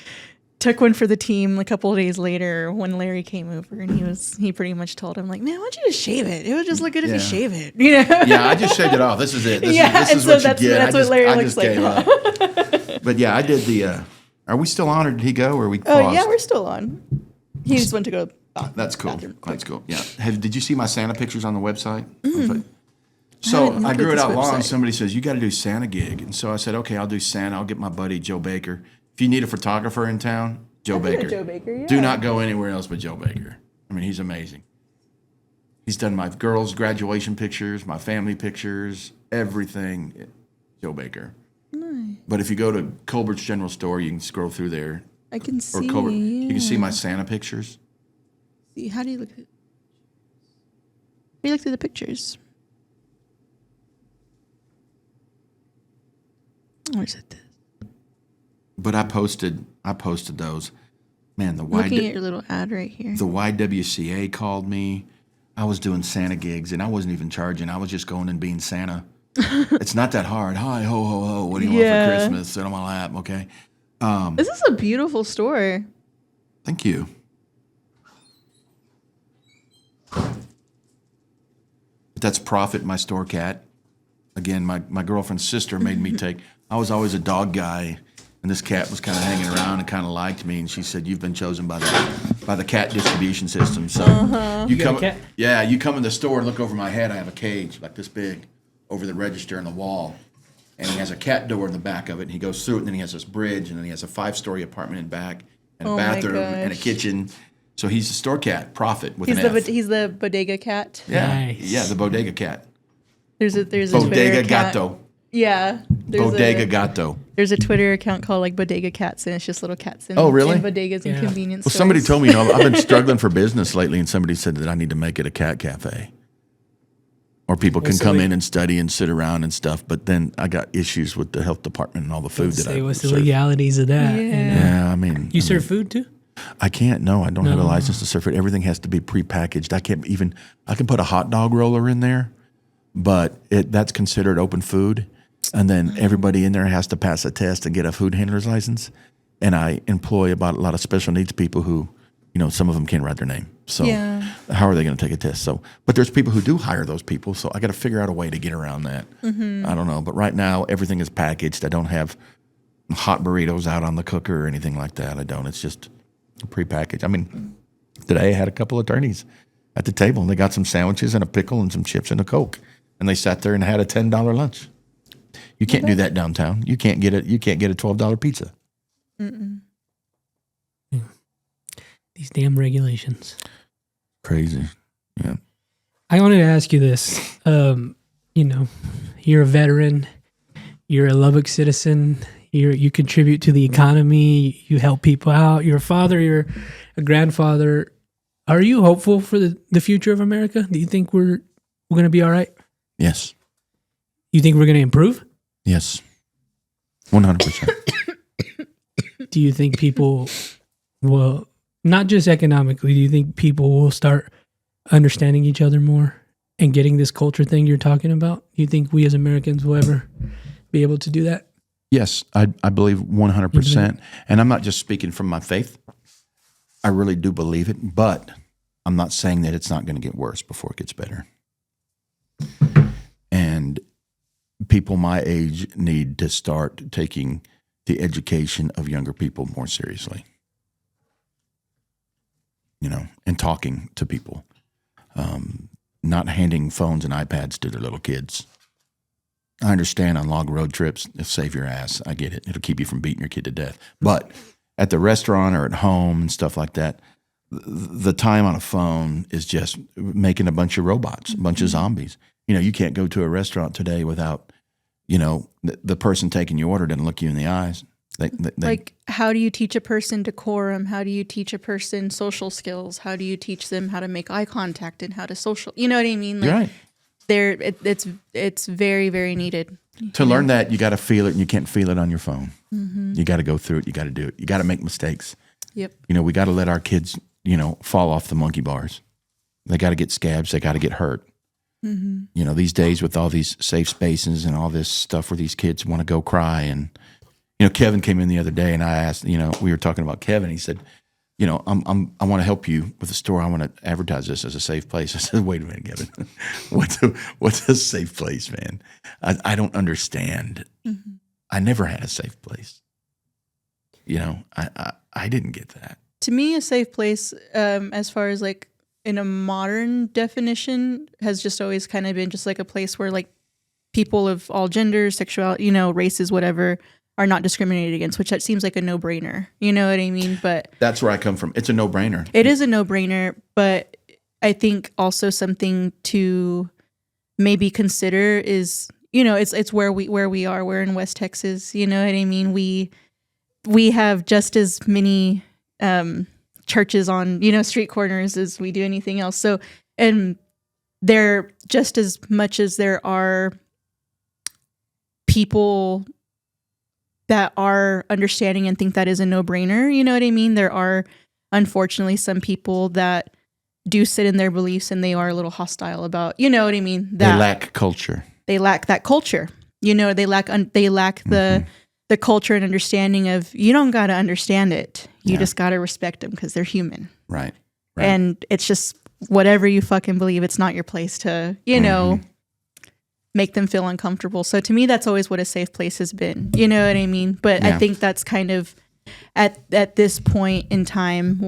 took one for the team a couple of days later when Larry came over, and he pretty much told him, like, man, why don't you just shave it? It would just look good if you shave it. Yeah, I just shaved it off. This is it. This is what you get. That's what Larry looks like. But yeah, I did the are we still on, or did he go, or we paused? Oh, yeah, we're still on. He just went to go. That's cool. Bathroom. That's cool. Yeah. Did you see my Santa pictures on the website? So I grew it out long. Somebody says, you got to do Santa gig. And so I said, okay, I'll do Santa. I'll get my buddy Joe Baker. If you need a photographer in town, Joe Baker. Joe Baker, yeah. Do not go anywhere else but Joe Baker. I mean, he's amazing. He's done my girls' graduation pictures, my family pictures, everything. Joe Baker. Nice. But if you go to Colbert's General Store, you can scroll through there. I can see. Or Colbert, you can see my Santa pictures. See, how do you look at? How do you look through the pictures? Or is it this? But I posted those. Man, Looking at your little ad right here. The YWCA called me. I was doing Santa gigs, and I wasn't even charging. I was just going and being Santa. It's not that hard. Hi, ho, ho, ho. What do you want for Christmas? Sit on my lap, okay? This is a beautiful store. Thank you. That's Prophet, my store cat. Again, my girlfriend's sister made me take. I was always a dog guy, and this cat was kind of hanging around and kind of liked me. And she said, "You've been chosen by the cat distribution system." So you come, you come in the store and look over my head. I have a cage like this big over the register in the wall, and he has a cat door in the back of it. And he goes through it, and then he has this bridge, and then he has a 5-story apartment in back, and a bathroom and a kitchen. So he's a store cat, Prophet with an F. He's the bodega cat. Yeah, Nice. yeah, the bodega cat. There's a Bodega Twitter Gato. account. Yeah. Bodega Gato. There's a Twitter account called like Bodega Cats, and it's just little cats in, really? in bodegas and convenience Well, stores. somebody told me, I've been struggling for business lately, and somebody said that I need to make it a cat cafe. Or people can come in and study and sit around and stuff, but then I got issues with the health department and all the food that I what's the serve. legalities of that? Yeah. Yeah, I mean. You serve food too? I can't, no, I don't have a license to serve it. Everything has to be prepackaged. I can put a hot dog roller in there, but that's considered open food. And then everybody in there has to pass a test and get a food handler's license. And I employ a lot of special needs people who, some of them can't write their name. So how are they going to take a test? So, but there's people who do hire those people. So I got to figure out a way to get around that. Mm-hmm. I don't know. But right now, everything is packaged. I don't have hot burritos out on the cooker or anything like that. I don't. It's just prepackaged. I mean, today I had a couple of attorneys at the table, and they got some sandwiches and a pickle and some chips and a Coke. And they sat there and had a $10 lunch. You can't do that downtown. You can't get You can't get a $12 pizza. Mm-mm. These damn regulations. Crazy. Yeah. I wanted to ask you this. You're a veteran. You're a Lubbock citizen. You contribute to the economy. You help people out. You're a father. You're a grandfather. Are you hopeful for the future of America? Do you think we're going to be all right? Yes. You think we're going to improve? Yes. 100%. Do you think people will, not just economically, do you think people will start understanding each other more and getting this culture thing you're talking about? Do you think we as Americans will ever be able to do that? Yes, I believe 100%. And I'm not just speaking from my faith. I really do believe it, but I'm not saying that it's not going to get worse before it gets better. And people my age need to start taking the education of younger people more seriously, and talking to people, not handing phones and iPads to their little kids. I understand on long road trips, save your ass. I get it. It'll keep you from beating your kid to death. But at the restaurant or at home and stuff like that, the time on a phone is just making a bunch of robots, a bunch of zombies. You can't go to a restaurant today without, the person taking your order doesn't look you in the eyes. Like, how do you teach a person decorum? How do you teach a person social skills? How do you teach them how to make eye contact and how to social? You know what I mean? Like, you're right. It's very, very needed. To learn that, you got to feel it, and you can't feel it on your phone. Mm-hmm. You got to go through it. You got to do it. You got to make mistakes. Yep. We got to let our kids, fall off the monkey bars. They got to get scabs. They got to get hurt. Mm-hmm. These days with all these safe spaces and all this stuff where these kids want to go cry. And, Kevin came in the other day, and I asked, we were talking about Kevin. He said, I want to help you with the store. I want to advertise this as a safe place. I said, wait a minute, Kevin. What's a safe place, man? I don't understand. Mm-hmm. I never had a safe place. I didn't get that. To me, a safe place, as far as like in a modern definition, has just always kind of been just like a place where like people of all genders, sexuality, races, whatever, are not discriminated against, which that seems like a no-brainer. You know what I mean? But that's where I come from. It's a no-brainer. It is a no-brainer, but I think also something to maybe consider is it's where we are. We're in West Texas. You know what I mean? We have just as many churches on, street corners as we do anything else. So, and there just as much as there are people that are understanding and think that is a no-brainer, you know what I mean? There are unfortunately some people that do sit in their beliefs and they are a little hostile about, you know what I mean? That They lack culture. they lack that culture. They lack the culture and understanding of, you don't got to understand it. You just got to respect them because they're human. Right. And it's just whatever you fucking believe. It's not your place to, make them feel uncomfortable. So to me, that's always what a safe place has been. You know what I mean? But I think that's kind of at this point in time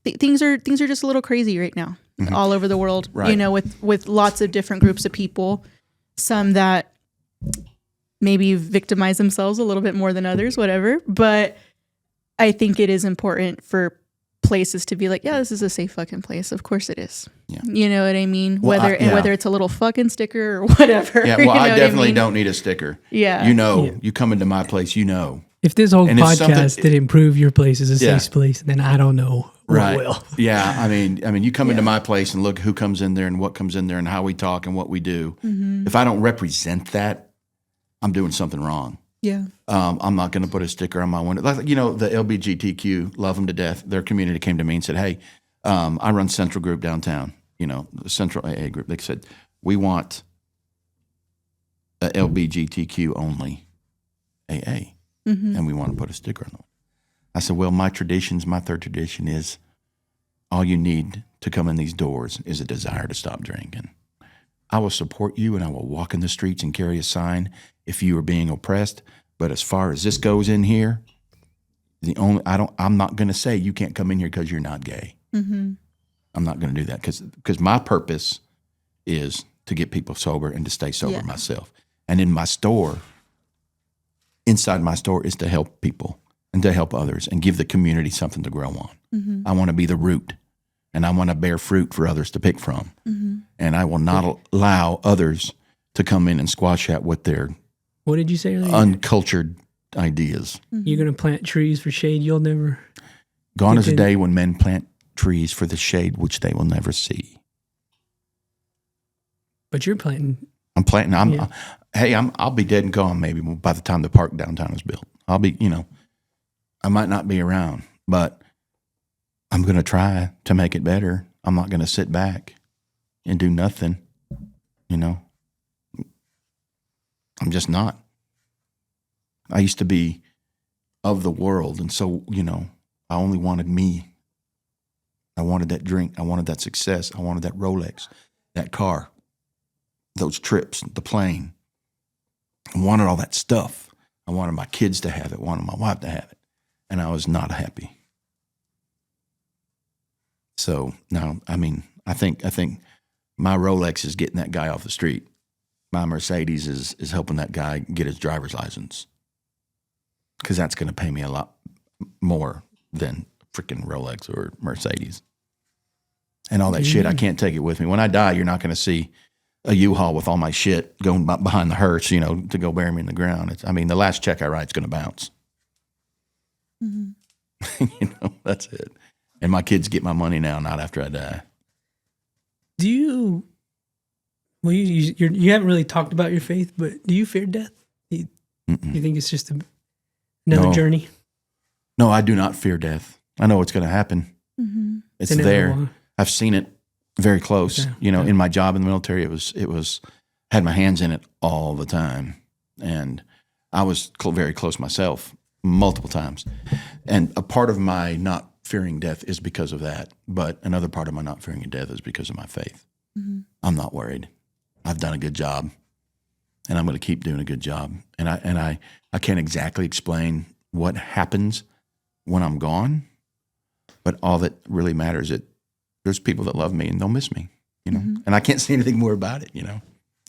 things are just a little crazy right now all over the world, with lots of different groups of people, some that maybe victimize themselves a little bit more than others, whatever. But I think it is important for places to be like, yeah, this is a safe fucking place. Of course it is. Yeah. You know what I mean? Well, whether it's a little fucking sticker or whatever. Yeah, well, I definitely don't need a sticker. Yeah. You come into my place, If this whole podcast didn't prove your place is a safe place, then I don't know what will. Yeah, I mean, you come into my place and look who comes in there and what comes in there and how we talk and what we do. Mm-hmm. If I don't represent that, I'm doing something wrong. Yeah. I'm not going to put a sticker on my window. Like, the LBGTQ, love them to death. Their community came to me and said, hey, I run Central Group downtown, the Central AA group. They said, we want a LBGTQ only AA. Mm-hmm. And we want to put a sticker on it. I said, well, my third tradition is all you need to come in these doors is a desire to stop drinking. I will support you and I will walk in the streets and carry a sign if you are being oppressed. But as far as this goes in here, I'm not going to say you can't come in here because you're not gay. Mm-hmm. I'm not going to do that because my purpose is to get people sober and to stay sober myself. And in my store, inside my store is to help people and to help others and give the community something to grow on. Mm-hmm. I want to be the root and I want to bear fruit for others to pick from. Mm-hmm. And I will not allow others to come in and squash that with their what did you say earlier? Uncultured ideas. Mm-hmm. You're going to plant trees for shade you'll never... Gone is a day when men plant trees for the shade which they will never see. But you're planting... I'm planting. I'll be dead and gone maybe by the time the park downtown is built. I'll be, I might not be around, but I'm going to try to make it better. I'm not going to sit back and do nothing, I'm just not. I used to be of the world, and so, I only wanted me. I wanted that drink. I wanted that success. I wanted that Rolex, that car, those trips, the plane. I wanted all that stuff. I wanted my kids to have it, wanted my wife to have it, and I was not happy. So now, I think my Rolex is getting that guy off the street. My Mercedes is helping that guy get his driver's license because that's going to pay me a lot more than freaking Rolex or Mercedes. And all that shit, I can't take it with me. When I die, you're not going to see a U-Haul with all my shit going behind the hearse, to go bury me in the ground. The last check I write is going to bounce. Mm-hmm. That's it. And my kids get my money now, not after I die. Do you... Well, you haven't really talked about your faith, but do you fear death? You think it's just another journey? No, I do not fear death. I know what's going to happen. Mm-hmm. It's there. I've seen it very close. Yeah. In my job in the military, it was had my hands in it all the time, and I was very close myself multiple times. And a part of my not fearing death is because of that, but another part of my not fearing death is because of my faith. Mm-hmm. I'm not worried. I've done a good job, and I'm going to keep doing a good job. And I can't exactly explain what happens when I'm gone, but all that really matters is there's people that love me and they'll miss me, mm-hmm. and I can't say anything more about it.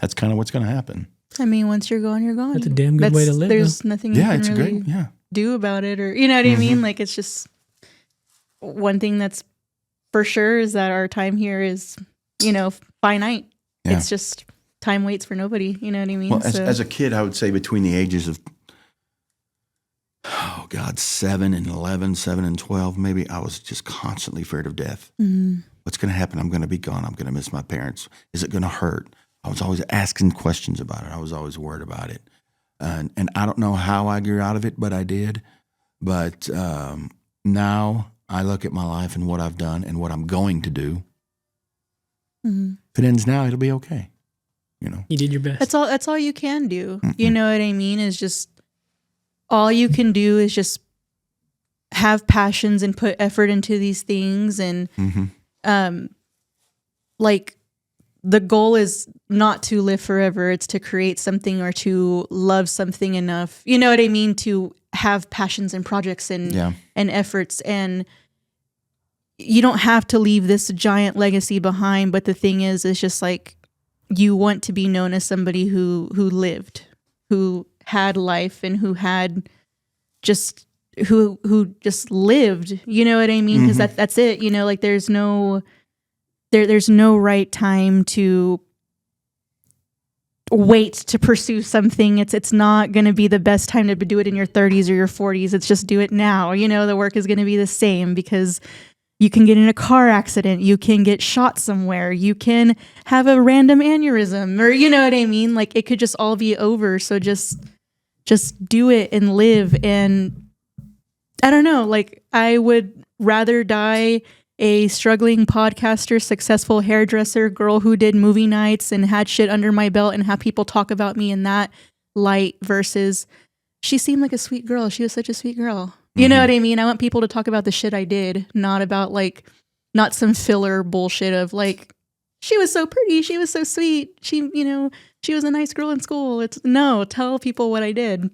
That's kind of what's going to happen. Once you're gone, you're gone. That's a damn good way to live. There's nothing you can really do about it, or what I mean? Like, it's just one thing that's for sure is that our time here is, finite. Yeah. It's just time waits for nobody. You know what I mean? Well, as a kid, I would say between the ages of 7 and 11, 7 and 12, maybe I was just constantly feared of death. What's going to happen? I'm going to be gone. I'm going to miss my parents. Is it going to hurt? I was always asking questions about it. I was always worried about it. And I don't know how I grew out of it, but I did. But now I look at my life and what I've done and what I'm going to do. If it ends now, it'll be okay. You know, you did your best. That's all you can do. You know what I mean? Is just all you can do is just have passions and put effort into these things. And like the goal is not to live forever. It's to create something or to love something enough. You know what I mean? To have passions and projects and efforts. And you don't have to leave this giant legacy behind. But the thing is, it's just like you want to be known as somebody who lived, who had life, and who had just who just lived. You know what I mean? Because that's it. You know, like there's no right time to wait to pursue something. It's not going to be the best time to do it in your 30s or your 40s. It's just do it now. You know, the work is going to be the same because you can get in a car accident. You can get shot somewhere. You can have a random aneurysm, or you know what I mean? Like it could just all be over. So just do it and live. And I don't know, like I would rather die a struggling podcaster, successful hairdresser, girl who did movie nights and had shit under my belt and have people talk about me in that light versus she seemed like a sweet girl. She was such a sweet girl. You know what I mean? I want people to talk about the shit I did, not about like, not some filler bullshit of like, she was so pretty. She was so sweet. She, you know, she was a nice girl in school. Tell people what I did,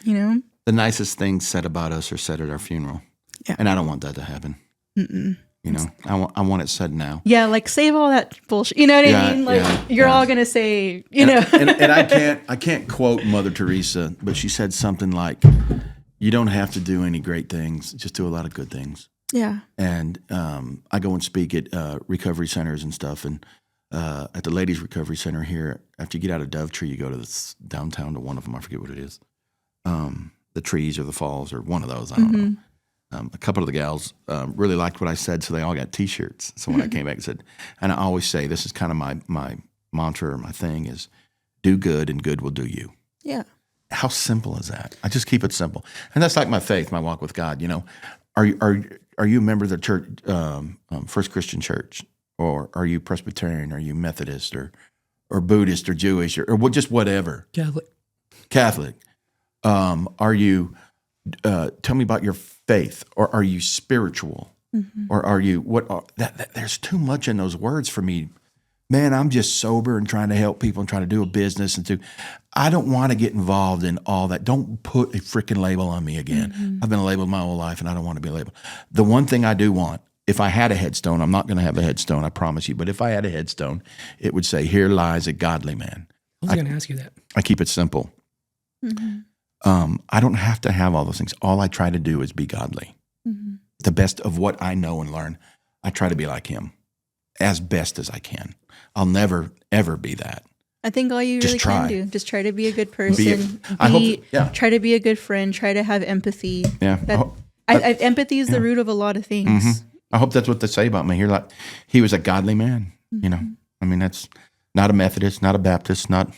you know? The nicest things said about us are said at our funeral. Yeah. And I don't want that to happen. You know, I want it said now. Yeah, like save all that bullshit. You know what I mean? Like you're all gonna say, you know. and I can't quote Mother Teresa, but she said something like, "You don't have to do any great things; just do a lot of good things." Yeah. And I go and speak at recovery centers and stuff, and at the ladies' recovery center here, after you get out of Dove Tree, you go to this downtown to one of them. I forget what it is, the trees or the falls or one of those. I don't know. A couple of the gals really liked what I said, so they all got T-shirts. So when I came back and said, and I always say, this is kind of my mantra or my thing is, do good and good will do you. Yeah. How simple is that? I just keep it simple. And that's like my faith, my walk with God. You know, are you a member of the church, First Christian Church? Or are you Presbyterian? Are you Methodist or Buddhist or Jewish or just whatever? Catholic. Are you, tell me about your faith, or are you spiritual? Or are you, there's too much in those words for me. Man, I'm just sober and trying to help people and trying to do a business I don't want to get involved in all that. Don't put a freaking label on me again. I've been labeled my whole life and I don't want to be labeled. The one thing I do want, if I had a headstone, I'm not going to have a headstone, I promise you, but if I had a headstone, it would say, here lies a godly man. I was going to ask you that. I keep it simple. I don't have to have all those things. All I try to do is be godly. The best of what I know and learn, I try to be like him as best as I can. I'll never, ever be that. I think all you Just really try. can do, just try to be a good person. Try to be a good friend. Try to have empathy. Yeah. Empathy is the root of a lot of things. I hope that's what they say about me. You're like, he was a godly man. You know, I mean, that's not a Methodist, not a Baptist, not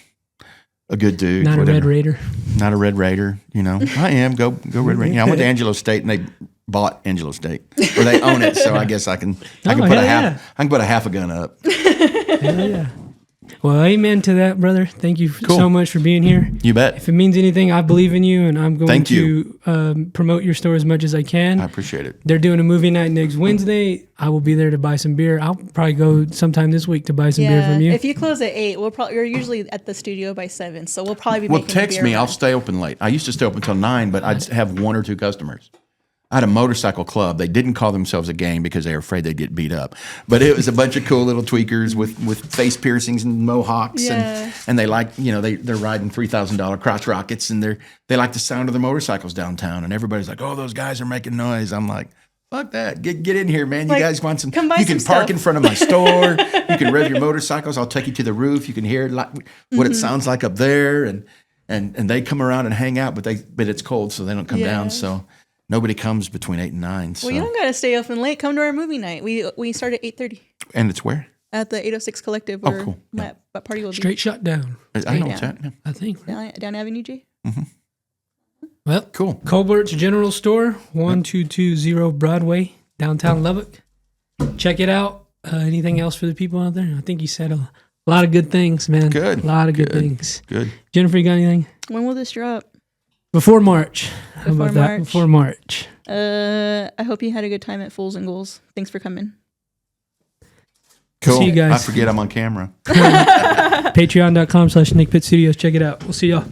a good dude. Not whatever. a Red Raider. Not a Red Raider. You know, I am. Go Red Raider. I went to Angelo State and they bought Angelo State, or they own it. So I guess I can put I can put a half a gun up. Hell yeah. Well, amen to that, brother. Thank you so much for being here. You bet. If it means anything, I believe in you, and I'm going to promote your store as much as I can. I appreciate it. They're doing a movie night next Wednesday. I will be there to buy some beer. I'll probably go sometime this week to buy some beer from you. If you close at 8, we're usually at the studio by 7, so we'll probably be making text beer me. run. I'll stay open late. I used to stay open until 9, but I'd have 1 or 2 customers. I had a motorcycle club. They didn't call themselves a gang because they were afraid they'd get beat up. But it was a bunch of cool little tweakers with face piercings and mohawks. And they like, you know, they're riding $3,000 crotch rockets and they like the sound of the motorcycles downtown. And everybody's like, oh, those guys are making noise. I'm like, fuck that. Get in here, man. Like, you guys want some? come buy You can some park stuff. in front of my store. You can rev your motorcycles. I'll take you to the roof. You can hear what it sounds like up there, and they come around and hang out, but it's cold, so they don't come down. So nobody comes between 8 and 9. So. Well, you don't gotta stay up and late. Come to our movie night. We start at 8:30 And it's where? at the 806 Collective. Where cool. my party will be. Straight shut down, I know what's down. that. Yeah. I think. Down Avenue G. Well, Cool. Colbert's General Store, 1220 Broadway, downtown Lubbock. Check it out. Anything else for the people out there? I think you said a lot of good things, man. Good. A lot of good things. Good. Jennifer, you got anything? When will this drop? Before March. How Before about that? March. Before March. I hope you had a good time at Fools and Ghouls. Thanks for coming. Cool. See you guys. I forget I'm on camera. Patreon.com/Nick Pitt Studios. Check it out. We'll see y'all.